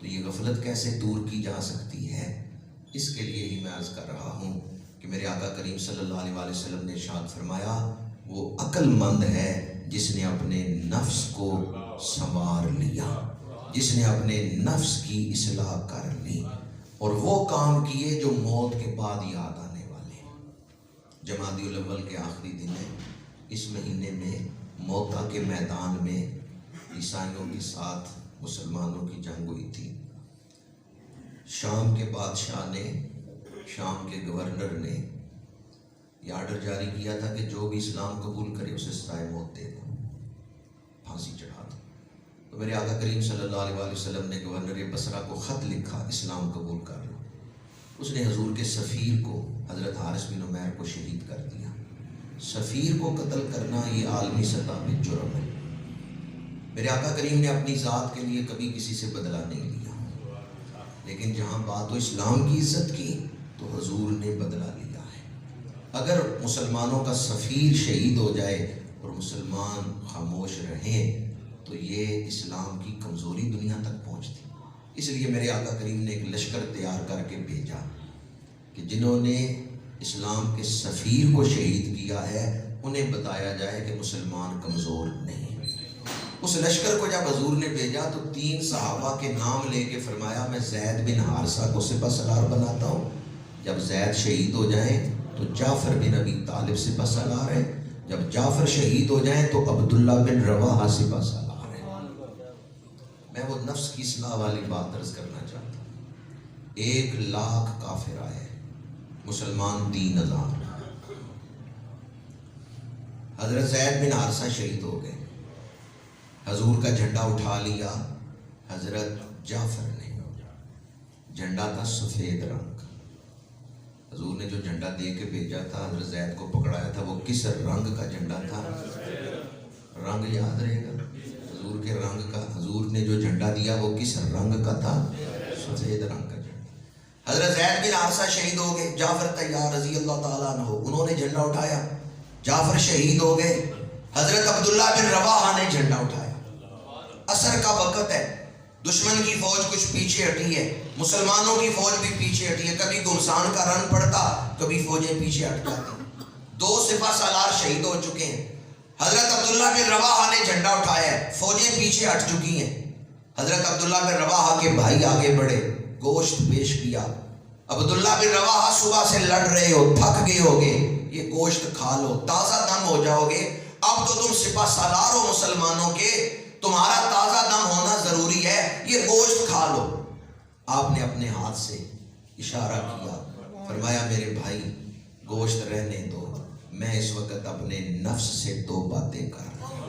[SPEAKER 1] تو یہ غفلت کیسے دور کی جا سکتی ہے؟ اس کے لیے ہی میں عرض کر رہا ہوں کہ میرے آقا کریم صلی اللہ علیہ وآلہ وسلم نے ارشاد فرمایا، وہ عقل مند ہے جس نے اپنے نفس کو سنوار لیا، جس نے اپنے نفس کی اصلاح کر لی اور وہ کام کیے جو موت کے بعد یاد آنے والے ہیں۔ جمادی الاول کے آخری دن ہے، اس مہینے میں موتا کے میدان میں عیسائیوں کے ساتھ مسلمانوں کی جنگ ہوئی تھی۔ شام کے بادشاہ نے، شام کے گورنر نے یہ آرڈر جاری کیا تھا کہ جو بھی اسلام قبول کرے اسے سزائے موت دے دو، پھانسی چڑھا دو۔ تو میرے آقا کریم صلی اللہ علیہ وآلہ وسلم نے گورنر بصرہ کو خط لکھا، اسلام قبول کر لو۔ اس نے حضور کے سفیر کو، حضرت حارث بن عمیر کو شہید کر دیا۔ سفیر کو قتل کرنا یہ عالمی سطح پہ جرم ہے۔ میرے آقا کریم نے اپنی ذات کے لیے کبھی کسی سے بدلہ نہیں لیا، لیکن جہاں بات ہو اسلام کی عزت کی تو حضور نے بدلہ لیا ہے۔ اگر مسلمانوں کا سفیر شہید ہو جائے اور مسلمان خاموش رہیں تو یہ اسلام کی کمزوری دنیا تک پہنچتی۔ اس لیے میرے آقا کریم نے ایک لشکر تیار کر کے بھیجا کہ جنہوں نے اسلام کے سفیر کو شہید کیا ہے انہیں بتایا جائے کہ مسلمان کمزور نہیں۔ اس لشکر کو جب حضور نے بھیجا تو 3 صحابہ کے نام لے کے فرمایا میں زید بن حارثہ کو سپہ سالار بناتا ہوں، جب زید شہید ہو جائیں تو جعفر بن ابی طالب سپہ سالار ہے، جب جعفر شہید ہو جائیں تو عبداللہ بن رواحہ سپہ سالار ہے۔ میں وہ نفس کی اصلاح والی بات عرض کرنا چاہتا ہوں۔ 1 لاکھ کافر آئے، مسلمان 3000۔ حضرت زید بن حارثہ شہید ہو گئے، حضور کا جھنڈا اٹھا لیا حضرت جعفر نے۔ جھنڈا تھا سفید رنگ، حضور نے جو جھنڈا دے کے بھیجا تھا حضرت زید کو پکڑایا تھا، وہ کس رنگ کا جھنڈا تھا؟ رنگ یاد رہے گا حضور کے رنگ کا۔ حضور نے جو جھنڈا دیا وہ کس رنگ کا تھا؟ سفید رنگ کا جھنڈا۔ حضرت زید بن حارثہ شہید ہو گئے، جعفر طیار رضی اللہ تعالیٰ عنہ انہوں نے جھنڈا اٹھایا، جعفر شہید ہو گئے، حضرت عبداللہ بن رواحہ نے جھنڈا اٹھایا۔ عصر کا وقت ہے، دشمن کی فوج کچھ پیچھے ہٹی ہے، مسلمانوں کی فوج بھی پیچھے ہٹی ہے، کبھی گمسان کا رن پڑتا، کبھی فوجیں پیچھے ہٹ جاتی۔ 2 سپہ سالار شہید ہو چکے ہیں، حضرت عبداللہ بن رواحہ نے جھنڈا اٹھایا ہے، فوجیں پیچھے ہٹ چکی ہیں۔ حضرت عبداللہ بن رواحہ کے بھائی آگے بڑھے، گوشت پیش کیا۔ عبداللہ بن رواحہ صبح سے لڑ رہے ہو، تھک گئے ہوگے، یہ گوشت کھا لو، تازہ دم ہو جاؤ گے۔ اب تو تم سپہ سالار ہو مسلمانوں کے، تمہارا تازہ دم ہونا ضروری ہے، یہ گوشت کھا لو۔ آپ نے اپنے ہاتھ سے اشارہ کیا، فرمایا میرے بھائی گوشت رہنے دو، میں اس وقت اپنے نفس سے 2 باتیں کر رہا ہوں۔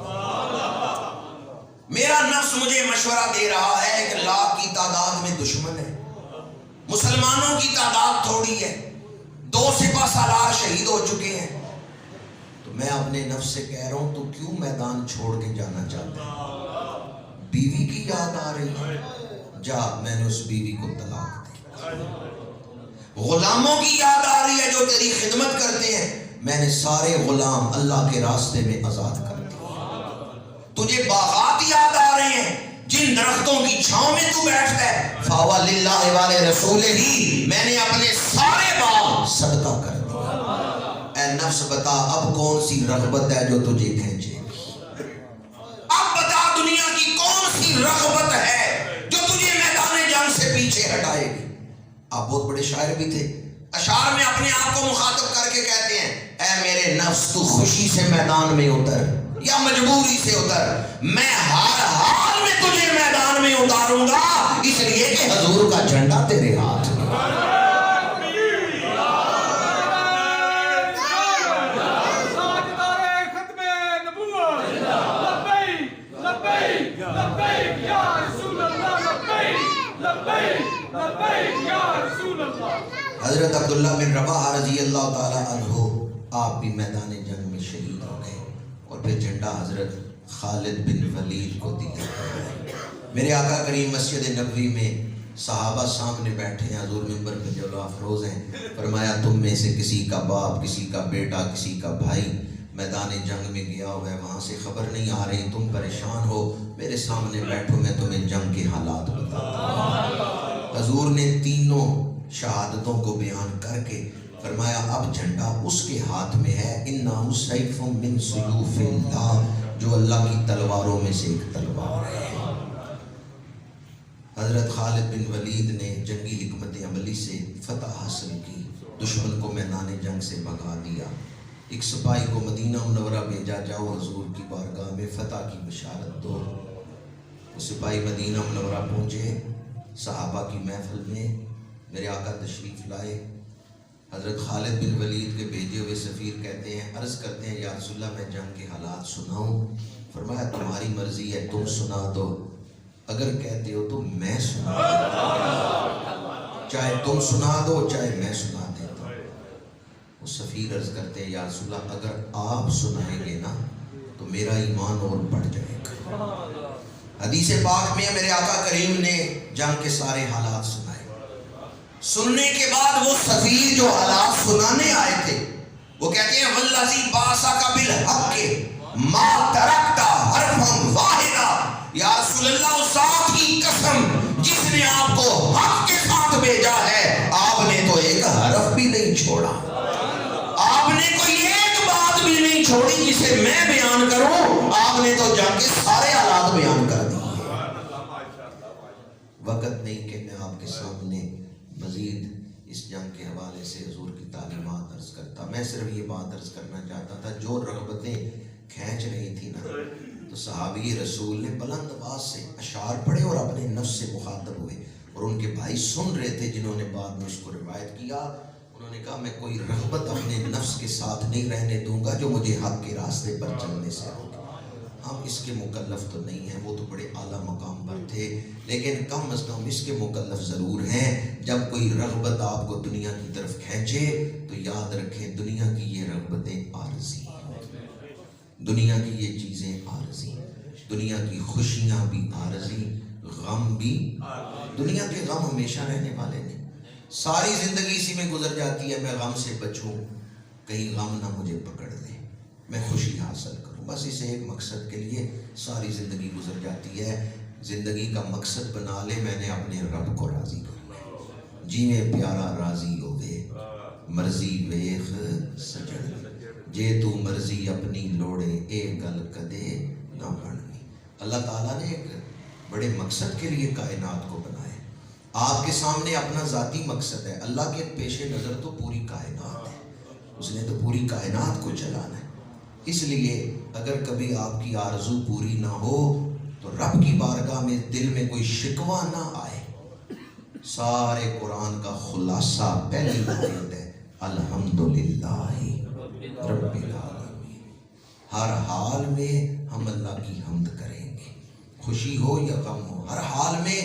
[SPEAKER 1] میرا نفس مجھے مشورہ دے رہا ہے 1 لاکھ کی تعداد میں دشمن ہے، مسلمانوں کی تعداد تھوڑی ہے، 2 سپہ سالار شہید ہو چکے ہیں، تو میں اپنے نفس سے کہہ رہا ہوں تو کیوں میدان چھوڑ کے جانا چاہتا ہے؟ بیوی کی یاد آ رہی ہے، جا میں نے اس بیوی کو طلاق دی۔ غلاموں کی یاد آ رہی ہے جو تیری خدمت کرتے ہیں، میں نے سارے غلام اللہ کے راستے میں آزاد کر دی۔ تجھے باغات یاد آ رہے ہیں، جن درختوں کی چھاؤں میں تو بیٹھتا ہے فَوَلِلَّهِ وَلِرَسُولِهِ میں نے اپنے سارے باغ صدقہ کر دیا۔ اے نفس بتا اب کون سی رغبت ہے جو تجھے کھینچے گی؟ اب بتا دنیا کی کون سی رغبت ہے جو تجھے میدان جنگ سے پیچھے ہٹائے گی؟ آپ بہت بڑے شاعر بھی تھے، اشعار میں اپنے آپ کو مخاطب کر کے کہتے ہیں اے میرے نفس تو خوشی سے میدان میں اتر یا مجبوری سے اتر، میں ہر حال میں تجھے میدان میں اتاروں گا، اس لیے کہ حضور کا جھنڈا تیرے ہاتھ میں۔ حضرت عبداللہ بن رواحہ رضی اللہ تعالی عنہ آپ بھی میدان جنگ میں شہید ہو گئے اور پھر جھنڈا حضرت خالد بن ولید کو دیا۔ میرے آقا کریم مسجد نبوی میں صحابہ سامنے بیٹھے ہیں، حضور منبر پہ جلوہ افروز ہیں، فرمایا تم میں سے کسی کا باپ، کسی کا بیٹا، کسی کا بھائی میدان جنگ میں گیا ہوا ہے، وہاں سے خبر نہیں آ رہی، تم پریشان ہو، میرے سامنے بیٹھو، میں تمہیں جنگ کے حالات بتاتا ہوں۔ حضور نے تینوں شہادتوں کو بیان کر کے فرمایا اب جھنڈا اس کے ہاتھ میں ہے، اِنَّهُ سَيْفٌ مِّن سُيُوفِ اللَّهِ، جو اللہ کی تلواروں میں سے ایک تلوار ہے۔ حضرت خالد بن ولید نے جنگی حکمت عملی سے فتح حاصل کی، دشمن کو میدان جنگ سے بھگا دیا۔ ایک سپاہی کو مدینہ منورہ بھیجا، جاؤ حضور کی بارگاہ میں فتح کی بشارت دو۔ وہ سپاہی مدینہ منورہ پہنچے، صحابہ کی محفل میں میرے آقا تشریف لائے۔ حضرت خالد بن ولید کے بھیجے ہوئے سفیر کہتے ہیں، عرض کرتے ہیں یا رسول اللہ میں جنگ کے حالات سناؤں؟ فرمایا تمہاری مرضی ہے، تم سنا دو، اگر کہتے ہو تو میں سنا دوں، چاہے تم سنا دو چاہے میں سنا دیتا ہوں۔ وہ سفیر عرض کرتے ہیں یا رسول اللہ اگر آپ سنائیں گے نا تو میرا ایمان اور بڑھ جائے گا۔ حدیث پاک میں میرے آقا کریم نے جنگ کے سارے حالات سنائے۔ سننے کے بعد وہ سفیر جو حالات سنانے آئے تھے وہ کہتے ہیں والذی بعثک بالحق ما ترکت حرفا واحدا، یا رسول اللہ اس ذات کی قسم جس نے آپ کو حق کے ساتھ بھیجا ہے، آپ نے تو ایک حرف بھی نہیں چھوڑا، آپ نے کوئی ایک بات بھی نہیں چھوڑی جسے میں بیان کروں، آپ نے تو جنگ کے سارے حالات بیان کر دیے۔ وقت نہیں کہ میں آپ کے سامنے مزید اس جنگ کے حوالے سے حضور کی تعلیمات عرض کرتا، میں صرف یہ بات عرض کرنا چاہتا تھا جو رغبتیں کھینچ رہی تھی نا، تو صحابی رسول نے بلند آواز سے اشعار پڑھے اور اپنے نفس سے مخاطب ہوئے، اور ان کے بھائی سن رہے تھے جنہوں نے بعد میں اس کو روایت کیا۔ انہوں نے کہا میں کوئی رغبت اپنے نفس کے ساتھ نہیں رہنے دوں گا جو مجھے حق کے راستے پر چلنے سے روکے۔ ہم اس کے مکلف تو نہیں ہیں، وہ تو بڑے اعلیٰ مقام پر تھے، لیکن کم از کم اس کے مکلف ضرور ہیں۔ جب کوئی رغبت آپ کو دنیا کی طرف کھینچے تو یاد رکھیں دنیا کی یہ رغبتیں عارضی ہیں، دنیا کی یہ چیزیں عارضی ہیں، دنیا کی خوشیاں بھی عارضی، غم بھی، دنیا کے غم ہمیشہ رہنے والے نہیں۔ ساری زندگی اسی میں گزر جاتی ہے، میں غم سے بچوں، کہیں غم نہ مجھے پکڑ لے، میں خوشی حاصل کروں، بس اسے ایک مقصد کے لیے ساری زندگی گزر جاتی ہے۔ زندگی کا مقصد بنا لے میں نے اپنے رب کو راضی کرنا، جی میں پیارا راضی ہوئے مرضی ویخ سجن، جے تو مرضی اپنی لوڑے اے گل کدے نہ بڑھنی۔ اللہ تعالیٰ نے ایک بڑے مقصد کے لیے کائنات کو بنایا۔ آپ کے سامنے اپنا ذاتی مقصد ہے، اللہ کے پیش نظر تو پوری کائنات ہے، اس نے تو پوری کائنات کو چلانا ہے۔ اس لیے اگر کبھی آپ کی آرزو پوری نہ ہو تو رب کی بارگاہ میں دل میں کوئی شکوہ نہ آئے۔ سارے قرآن کا خلاصہ پہلی آیت ہے الحمدللہ رب العالمین۔ ہر حال میں ہم اللہ کی حمد کریں گے، خوشی ہو یا غم ہو، ہر حال میں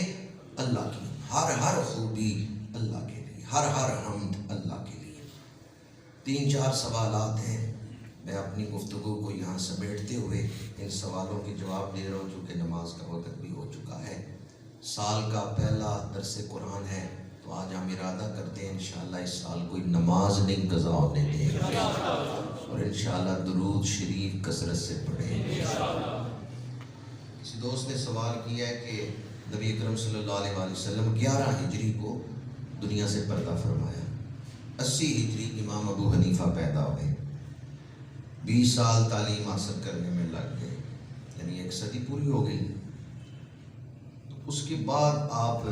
[SPEAKER 1] اللہ کی، ہر خوبی اللہ کے لیے، ہر حمد اللہ کے لیے۔ 3-4 سوالات ہیں، میں اپنی گفتگو کو یہاں سمیٹتے ہوئے ان سوالوں کے جواب دے رہا ہوں چونکہ نماز کا وقت بھی ہو چکا ہے۔ سال کا پہلا درس قرآن ہے تو آج ہم ارادہ کرتے ہیں انشاءاللہ اس سال کوئی نماز نہیں قضا ہونے دیں گے، اور انشاءاللہ درود شریف کثرت سے پڑھیں گے۔ کسی دوست نے سوال کیا ہے کہ نبی اکرم صلی اللہ علیہ وآلہ وسلم 11 ہجری کو دنیا سے پردہ فرمایا، 80 ہجری امام ابو حنیفہ پیدا ہوئے، 20 سال تعلیم حاصل کرنے میں لگ گئے، یعنی 1 صدی پوری ہو گئی۔ تو اس کے بعد آپ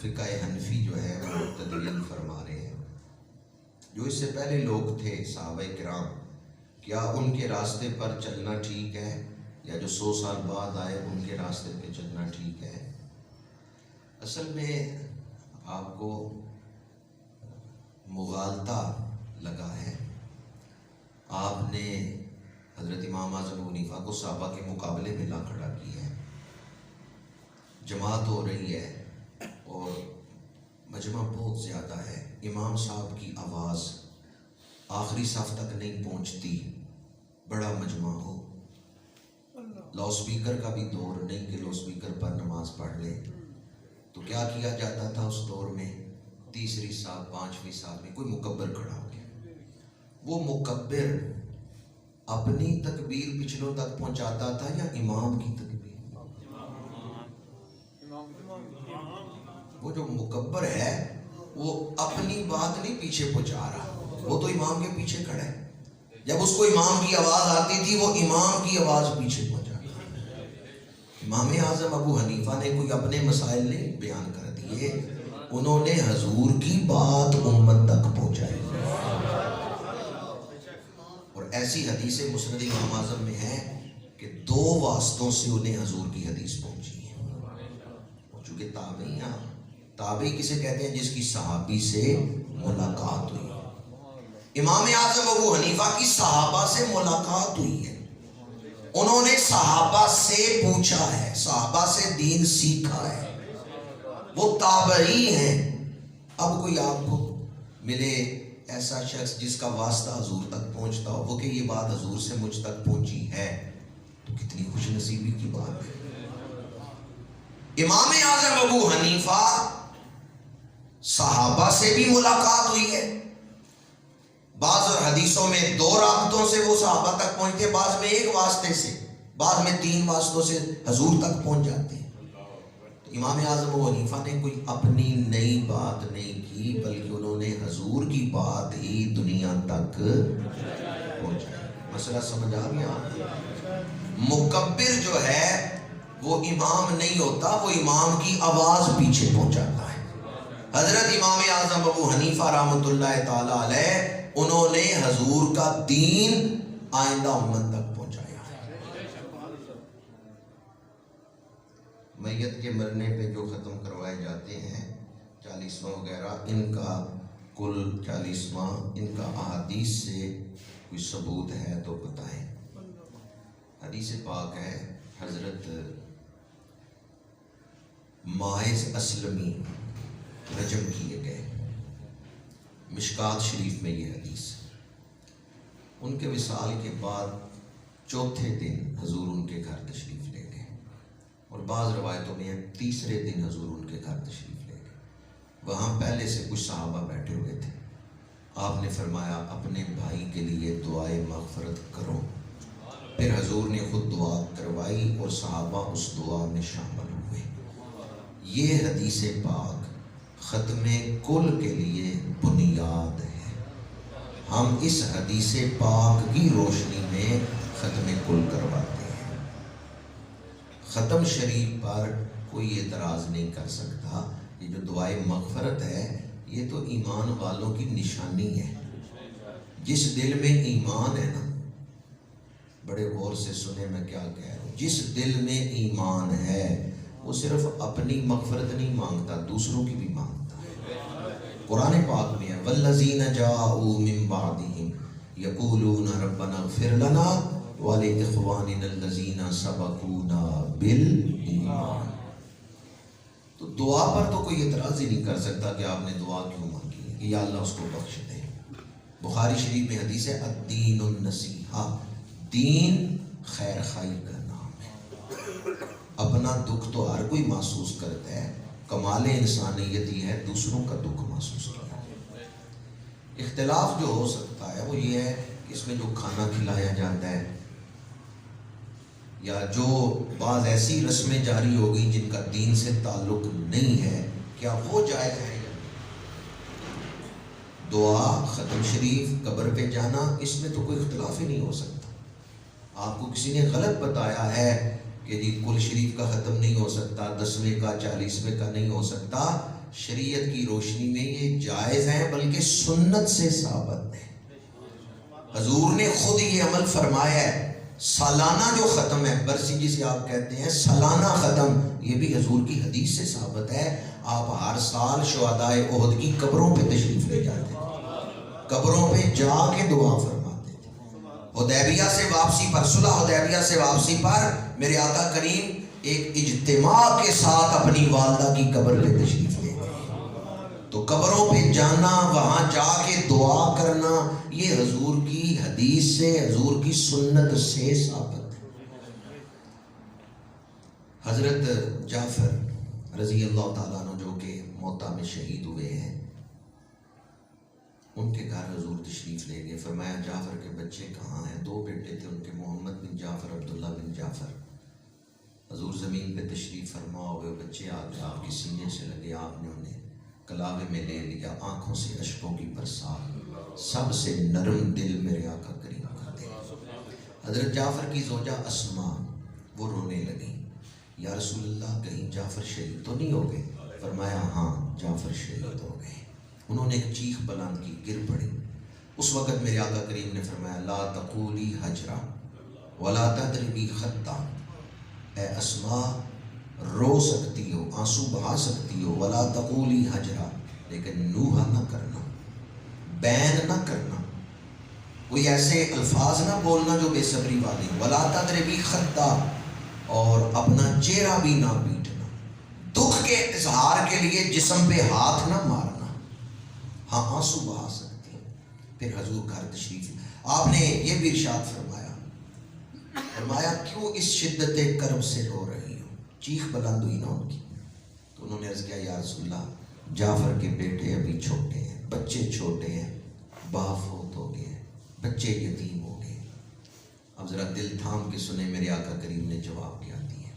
[SPEAKER 1] فقہ حنفی جو ہے وہ تدوین فرما رہے ہیں۔ جو اس سے پہلے لوگ تھے صحابہ کرام، کیا ان کے راستے پر چلنا ٹھیک ہے، یا جو 100 سال بعد آئے ان کے راستے پہ چلنا ٹھیک ہے؟ اصل میں آپ کو مغالطہ لگا ہے۔ آپ نے حضرت امام اعظم ابو حنیفہ کو صحابہ کے مقابلے میں لا کھڑا کیا ہے۔ جماعت ہو رہی ہے اور مجمع بہت زیادہ ہے، امام صاحب کی آواز آخری صف تک نہیں پہنچتی، بڑا مجمع ہو، لاؤڈ سپیکر کا بھی دور نہیں کہ لاؤڈ سپیکر پر نماز پڑھ لے، تو کیا کیا جاتا تھا اس دور میں؟ تیسری صف، 5ویں صف میں کوئی مکبر کھڑا ہو گیا، وہ مکبر اپنی تکبیر پچھلوں تک پہنچاتا تھا یا امام کی تکبیر؟ وہ جو مکبر ہے وہ اپنی بات نہیں پیچھے پہنچا رہا، وہ تو امام کے پیچھے کھڑا ہے۔ جب اس کو امام کی آواز آتی تھی وہ امام کی آواز پیچھے پہنچا۔ امام اعظم ابو حنیفہ نے کوئی اپنے مسائل نہیں بیان کر دیے، انہوں نے حضور کی بات امت تک پہنچائی۔ اور ایسی حدیث مسند امام اعظم میں ہے کہ 2 واسطوں سے انہیں حضور کی حدیث پہنچی ہے۔ چونکہ تابعی کسے کہتے ہیں؟ جس کی صحابی سے ملاقات ہوئی۔ امام اعظم ابو حنیفہ کی صحابہ سے ملاقات ہوئی ہے، انہوں نے صحابہ سے پوچھا ہے، صحابہ سے دین سیکھا ہے، وہ تابعی ہیں۔ اب کوئی آپ کو ملے ایسا شخص جس کا واسطہ حضور تک پہنچتا ہو، وہ کہ یہ بات حضور سے مجھ تک پہنچی ہے، تو کتنی خوش نصیبی کی بات ہے۔ امام اعظم ابو حنیفہ صحابہ سے بھی ملاقات ہوئی ہے، بعض حدیثوں میں 2 رابطوں سے وہ صحابہ تک پہنچتے، بعض میں 1 واسطے سے، بعض میں 3 واسطوں سے حضور تک پہنچ جاتے ہیں۔ تو امام اعظم ابو حنیفہ نے کوئی اپنی نئی بات نہیں کی، بلکہ انہوں نے حضور کی بات ہی دنیا تک پہنچائی۔ مسئلہ سمجھ آ گیا؟ مکبر جو ہے وہ امام نہیں ہوتا، وہ امام کی آواز پیچھے پہنچاتا ہے۔ حضرت امام اعظم ابو حنیفہ رحمۃ اللہ تعالی علیہ، انہوں نے حضور کا دین آئندہ امت تک پہنچایا۔ میت کے مرنے پہ جو ختم کروائے جاتے ہیں 40واں وغیرہ، ان کا کل 40واں، ان کا احادیث سے کوئی ثبوت ہے تو بتائیں۔ حدیث پاک ہے، حضرت ماعز اسلمی رجم کیے گئے، مشکات شریف میں یہ حدیث ہے۔ ان کے وصال کے بعد 4تھے دن حضور ان کے گھر تشریف لے گئے، اور بعض روایتوں میں 3رے دن حضور ان کے گھر تشریف لے گئے۔ وہاں پہلے سے کچھ صحابہ بیٹھے ہوئے تھے، آپ نے فرمایا اپنے بھائی کے لیے دعائے مغفرت کرو۔ پھر حضور نے خود دعا کروائی اور صحابہ اس دعا میں شامل ہوئے۔ یہ حدیث پاک ختم کل کے لیے بنیاد ہے۔ ہم اس حدیث پاک کی روشنی میں ختم کل کرواتے ہیں۔ ختم شریف پر کوئی اعتراض نہیں کر سکتا۔ یہ جو دعائے مغفرت ہے یہ تو ایمان والوں کی نشانی ہے۔ جس دل میں ایمان ہے نا، بڑے غور سے سنیں میں کیا کہہ رہا ہوں، جس دل میں ایمان ہے وہ صرف اپنی مغفرت نہیں مانگتا، دوسروں کی بھی مانگتا ہے۔ قرآن پاک میں ہے والذین جاءوا من بعدہم یقولون ربنا اغفر لنا ولإخواننا الذین سبقونا بالایمان۔ تو دعا پر تو کوئی اعتراض ہی نہیں کر سکتا کہ آپ نے دعا کیوں مانگی ہے کہ یا اللہ اس کو بخش دے۔ بخاری شریف میں حدیث ہے الدین النصیحہ، دین خیر خواہی کا نام ہے۔ اپنا دکھ تو ہر کوئی محسوس کرتا ہے، کمال انسانیت یہ ہے دوسروں کا دکھ محسوس کیا۔ اختلاف جو ہو سکتا ہے وہ یہ ہے کہ اس میں جو کھانا کھلایا جاتا ہے یا جو بعض ایسی رسمیں جاری ہو گئی جن کا دین سے تعلق نہیں ہے، کیا وہ جائز ہے؟ دعا، ختم شریف، قبر پہ جانا، اس میں تو کوئی اختلاف ہی نہیں ہو سکتا۔ آپ کو کسی نے غلط بتایا ہے کہ جی کل شریف کا ختم نہیں ہو سکتا، 10ویں کا 40ویں کا نہیں ہو سکتا، شریعت کی روشنی میں یہ جائز ہیں، بلکہ سنت سے ثابت ہے۔ حضور نے خود یہ عمل فرمایا ہے۔ سالانہ جو ختم ہے، برسی جسے آپ کہتے ہیں، سالانہ ختم، یہ بھی حضور کی حدیث سے ثابت ہے۔ آپ ہر سال شہدائے احد کی قبروں پہ تشریف لے جاتے تھے، قبروں پہ جا کے دعا فرماتے تھے۔ حدیبیہ سے واپسی پر، صلح حدیبیہ سے واپسی پر میرے آقا کریم ایک اجتماع کے ساتھ اپنی والدہ کی قبر پہ تشریف لے گئے۔ تو قبروں پہ جانا، وہاں جا کے دعا کرنا، یہ حضور کی حدیث سے، حضور کی سنت سے ثابت ہے۔ حضرت جعفر رضی اللہ تعالیٰ عنہ جو کہ موتا میں شہید ہوئے ہیں، ان کے گھر حضور تشریف لے گئے۔ فرمایا جعفر کے بچے کہاں ہیں؟ 2 بیٹے تھے ان کے، محمد بن جعفر، عبداللہ بن جعفر۔ حضور زمین پہ تشریف فرما ہوئے، بچے آ کے آپ کے سینے سے لگے، آپ نے انہیں کلاوے میں لے لیا، آنکھوں سے اشکوں کی برسات، سب سے نرم دل میرے آقا کریم کا دل۔ حضرت جعفر کی زوجہ اسما وہ رونے لگی، یا رسول اللہ کہیں جعفر شہید تو نہیں ہو گئے؟ فرمایا ہاں جعفر شہید ہو گئے۔ انہوں نے ایک چیخ بلند کی، گر پڑی۔ اس وقت میرے آقا کریم نے فرمایا لا تقولی حجرا ولا تضربی خطا، اے اسما رو سکتی ہو، آنسو بہا سکتی ہو، ولا تقولی حجرا، لیکن نوحہ نہ کرنا، بین نہ کرنا، کوئی ایسے الفاظ نہ بولنا جو بے صبری والے، ولا تضربی خطا، اور اپنا چہرہ بھی نہ پیٹنا، دکھ کے اظہار کے لیے جسم پہ ہاتھ نہ مارنا، ہاں آنسو بہا سکتی۔ پھر حضور گھر تشریف، آپ نے یہ بھی ارشاد فرمایا کیوں اس شدت کرب سے رو رہی ہو؟ چیخ بلند ہوئی نا ان کی، تو انہوں نے عرض کیا یا رسول اللہ جعفر کے بیٹے ابھی چھوٹے ہیں، بچے چھوٹے ہیں، باپ فوت ہو گئے، بچے یتیم ہو گئے۔ اب ذرا دل تھام کے سنیں، میرے آقا کریم نے جواب کیا دیا،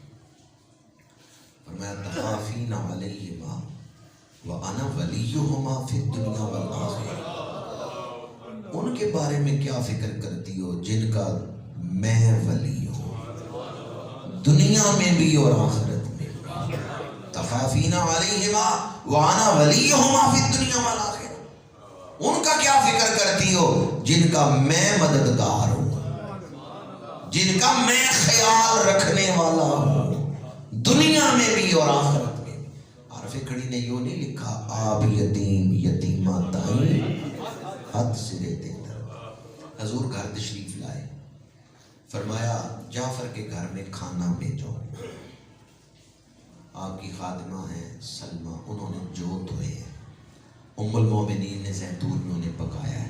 [SPEAKER 1] فرمایا تخافین علیہما وانا ولیہما فی الدنیا والآخرہ، ان کے بارے میں کیا فکر کرتی ہو جن کا میں ولی ہوں، دنیا میں بھی اور آخرت میں بھی۔ تخافین علیہما وانا ولیہما فی الدنیا والآخرہ، ان کا کیا فکر کرتی ہو جن کا میں مددگار ہوں، جن کا میں خیال رکھنے والا ہوں، دنیا میں بھی اور آخرت میں بھی۔ عارف کھڑی نے یوں نہیں لکھا آپ یتیم یتیمہ تائیں حد سرے دے در۔ حضور گھر تشریف لائے، فرمایا جعفر کے گھر میں کھانا بھیجو۔ آپ کی خادمہ ہیں سلمہ، انہوں نے جو دھوئے ہیں، ام المومنین نے زیتون میں انہیں پکایا ہے۔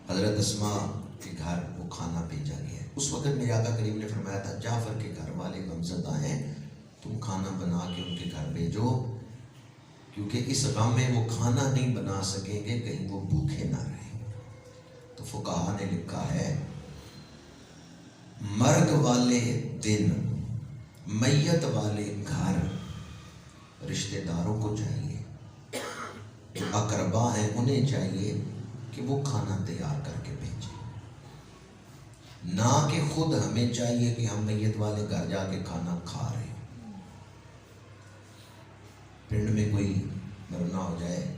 [SPEAKER 1] حضرت اسما کے گھر وہ کھانا بھیجا گیا ہے۔ اس وقت میرے آقا کریم نے فرمایا تھا جعفر کے گھر والے غمزدہ ہیں، تم کھانا بنا کے ان کے گھر بھیجو، کیونکہ اس غم میں وہ کھانا نہیں بنا سکیں گے، کہیں وہ بھوکے نہ رہیں۔ تو فقہا نے لکھا ہے مرگ والے دن میت والے گھر رشتہ داروں کو چاہیے، جو اقربا ہیں انہیں چاہیے کہ وہ کھانا تیار کر کے بھیجیں، نہ کہ خود ہمیں چاہیے کہ ہم میت والے گھر جا کے کھانا کھا رہے ہیں۔ پنڈ میں کوئی مرنا ہو جائے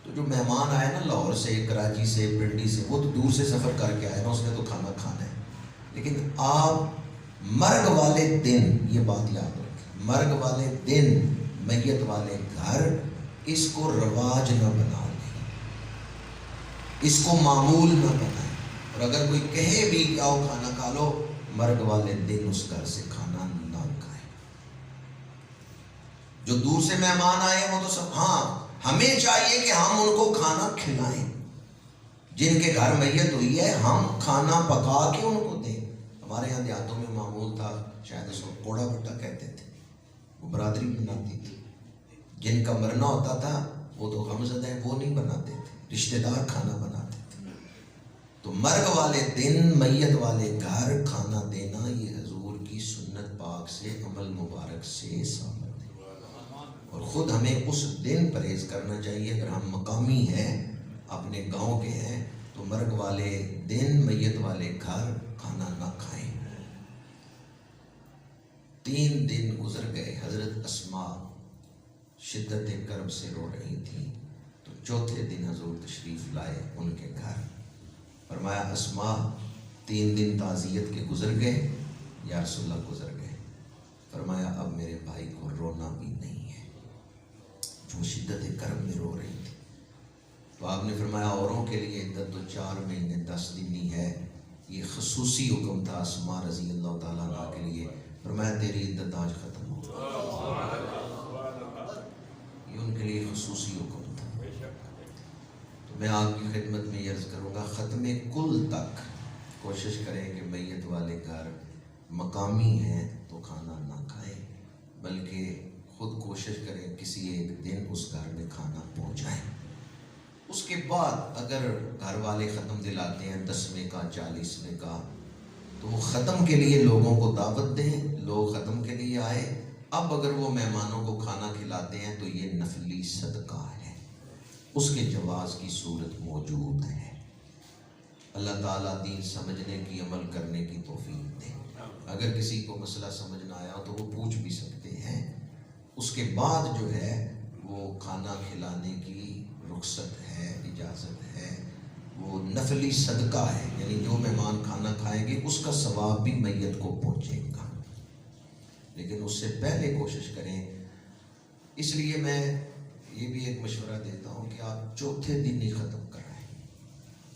[SPEAKER 1] تو جو مہمان آئے نا لاہور سے، کراچی سے، پنڈی سے، وہ تو دور سے سفر کر کے آئے نا، اس نے تو کھانا کھانا ہے، لیکن آپ مرگ والے دن یہ بات یاد رکھیں، مرگ والے دن میت والے گھر اس کو رواج نہ بنا لیں، اس کو معمول نہ بنائیں، اور اگر کوئی کہے بھی کہ آؤ کھانا کھا لو، مرگ والے دن اس گھر سے کھانا نہ کھائیں۔ جو دور سے مہمان آئے وہ تو سب، ہاں ہمیں چاہیے کہ ہم ان کو کھانا کھلائیں، جن کے گھر میت ہوئی ہے ہم کھانا پکا کے ان کو دیں۔ ہمارے یہاں دیہاتوں میں معمول تھا، شاید اس کو کوڑا بٹا کہتے تھے، وہ برادری بناتی تھی، جن کا مرنا ہوتا تھا وہ تو غمزدہ ہیں، وہ نہیں بناتے تھے، رشتہ دار کھانا بناتے تھے۔ تو مرگ والے دن میت والے گھر کھانا دینا یہ پاک سے عمل مبارک سے ثابت ہے۔ اور خود ہمیں اس دن پرہیز کرنا چاہیے، اگر ہم مقامی ہیں، اپنے گاؤں کے ہیں، تو مرگ والے دن میت والے گھر کھانا نہ کھائیں۔ 3 دن گزر گئے، حضرت اسماء شدت کرب سے رو رہی تھی، تو چوتھے دن حضور تشریف لائے ان کے گھر۔ فرمایا اسماء 3 دن تعزیت کے گزر گئے، یا رسول اللہ گزر گئے۔ فرمایا اب میرے بھائی کو رونا بھی نہیں ہے، جو شدت کرب میں رو رہی تھی۔ تو آپ نے فرمایا اوروں کے لیے عدت تو 4 مہینے 10 دن ہی ہے، یہ خصوصی حکم تھا اسماء رضی اللہ تعالیٰ عنہ کے لیے۔ فرمایا تیری عدت آج ختم ہو، یہ ان کے لیے خصوصی حکم تھا۔ تو میں آپ کی خدمت میں عرض کروں گا، ختم کل تک کوشش کریں کہ میت والے گھر مقامی ہیں تو کھانا نہ کھائیں، بلکہ خود کوشش کریں کسی ایک دن اس گھر میں کھانا پہنچائیں۔ اس کے بعد اگر گھر والے ختم دلاتے ہیں 10ویں کا 40ویں کا، تو وہ ختم کے لیے لوگوں کو دعوت دیں، لوگ ختم کے لیے آئے۔ اب اگر وہ مہمانوں کو کھانا کھلاتے ہیں تو یہ نفلی صدقہ ہے، اس کے جواز کی صورت موجود ہے۔ اللہ تعالیٰ دین سمجھنے کی، عمل کرنے کی توفیق دے۔ اگر کسی کو مسئلہ سمجھ نہ آیا تو وہ پوچھ بھی سکتے ہیں۔ اس کے بعد جو ہے وہ کھانا کھلانے کی رخصت ہے، اجازت ہے، وہ نفلی صدقہ ہے، یعنی جو مہمان کھانا کھائیں گے اس کا ثواب بھی میت کو پہنچے گا۔ لیکن اس سے پہلے کوشش کریں، اس لیے میں یہ بھی ایک مشورہ دیتا ہوں کہ آپ چوتھے دن ہی ختم کرائیں۔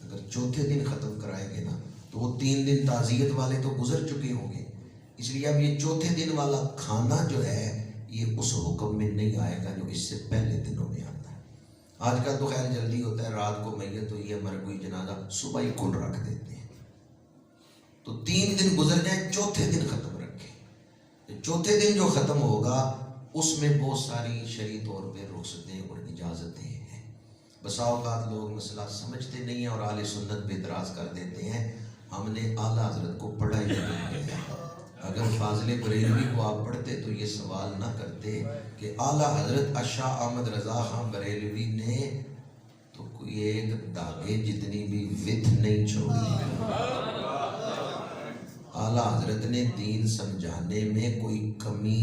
[SPEAKER 1] اگر چوتھے دن ختم کرائیں گے نا تو وہ 3 دن تعزیت والے تو گزر چکے ہوں گے، اس لیے اب یہ چوتھے دن والا کھانا جو ہے یہ اس حکم میں نہیں آئے گا جو اس سے پہلے دنوں میں آتا ہے۔ آج کل تو خیر جلدی ہوتا ہے، رات کو میت ہوئی ہے، مر گئی جنازہ، صبح ہی کھل رکھ دیتے ہیں۔ تو 3 دن گزر جائیں، چوتھے دن ختم رکھیں۔ چوتھے دن جو ختم ہوگا اس میں بہت ساری شرعی طور پہ رخصتیں اور اجازتیں ہیں۔ بسا اوقات لوگ مسئلہ سمجھتے نہیں ہیں اور اہل سنت پہ اعتراض کر دیتے ہیں، ہم نے اعلیٰ حضرت کو پڑھا ہی نہیں ہے۔ اگر فاضل بریلوی کو آپ پڑھتے تو یہ سوال نہ کرتے کہ اعلیٰ حضرت شاہ احمد رضا خان بریلوی نے تو کوئی ایک داغے جتنی بھی وتھ نہیں چھوڑی۔ اعلیٰ حضرت نے دین سمجھانے میں کوئی کمی،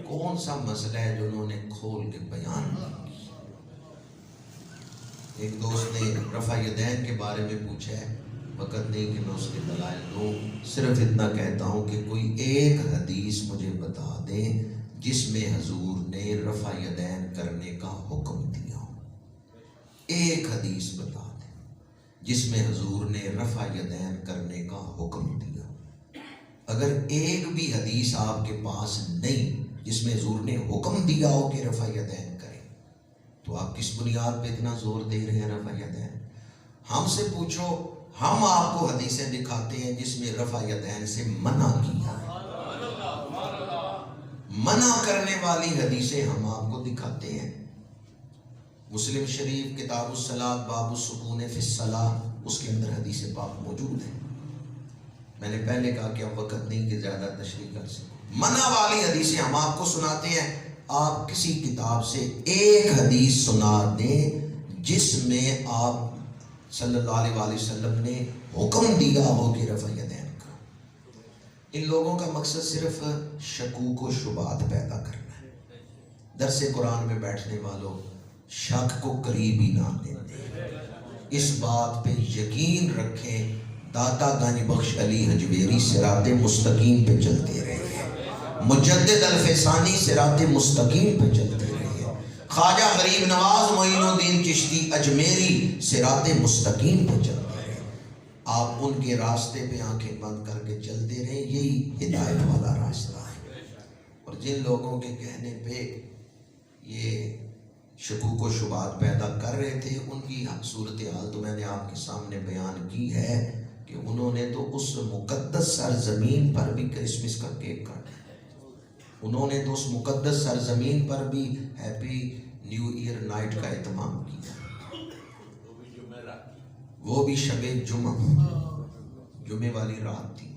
[SPEAKER 1] کون سا مسئلہ ہے جو انہوں نے کھول کے بیان کی۔ ایک دوست نے رفع یدین کے بارے میں پوچھا ہے، وقت نہیں کہ میں اس کے دلائل دوں، صرف اتنا کہتا ہوں کہ کوئی ایک حدیث مجھے بتا دیں جس میں حضور نے رفع یدین کرنے کا حکم دیا ہو۔ ایک حدیث بتا دیں جس میں حضور نے رفع یدین کرنے کا حکم دیا۔ اگر ایک بھی حدیث آپ کے پاس نہیں جس میں حضور نے حکم دیا ہو کہ رفع یدین کریں، تو آپ کس بنیاد پہ اتنا زور دے رہے ہیں رفع یدین؟ ہم سے پوچھو، ہم آپ کو حدیثیں دکھاتے ہیں جس میں رفع یدین سے منع کیا ہے۔ منع کرنے والی حدیثیں ہم آپ کو دکھاتے ہیں۔ مسلم شریف کتاب الصلاۃ باب السکون فی الصلاۃ، اس کے اندر حدیث پاک موجود ہے۔ میں نے پہلے کہا کہ اب وقت نہیں کہ زیادہ تشریح کر سکیں۔ منع والی حدیثیں ہم آپ کو سناتے ہیں، آپ کسی کتاب سے ایک حدیث سنا دیں جس میں آپ صلی اللہ علیہ وآلہ وسلم نے حکم دیا ہو کہ رفع یدین کا۔ ان لوگوں کا مقصد صرف شکوک و شبہات پیدا کرنا ہے۔ درس قرآن میں بیٹھنے والوں شک کو قریب ہی نہ لیتے، اس بات پہ یقین رکھیں داتا گنج بخش علی حجویری صراط مستقیم پہ چلتے رہے ہیں، مجدد الفسانی صراط مستقیم پہ چلتے رہے ہیں، خواجہ غریب نواز معین الدین چشتی اجمیری صراط مستقیم پہ چلتے رہے۔ آپ ان کے راستے پہ آنکھیں بند کر کے چلتے رہے، یہی ہدایت والا راستہ ہے۔ اور جن لوگوں کے کہنے پہ یہ شکوک و شبہات پیدا کر رہے تھے ان کی صورتحال تو میں نے آپ کے سامنے بیان کی ہے کہ انہوں نے تو اس مقدس سرزمین پر بھی کرسمس کا کیک کاٹا، انہوں نے تو اس مقدس سرزمین پر بھی ہیپی نیو ایئر نائٹ کا اہتمام کیا، وہ بھی شب جمعہ، جمعے والی رات تھی۔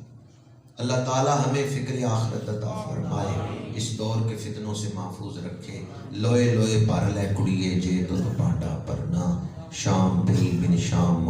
[SPEAKER 1] اللہ تعالی ہمیں فکر آخرت عطا فرمائے، اس دور کے فتنوں سے محفوظ رکھے۔ لوئے لوئے بھر لے کڑیے جے تو پانڈا پرنا، شام پری بن شام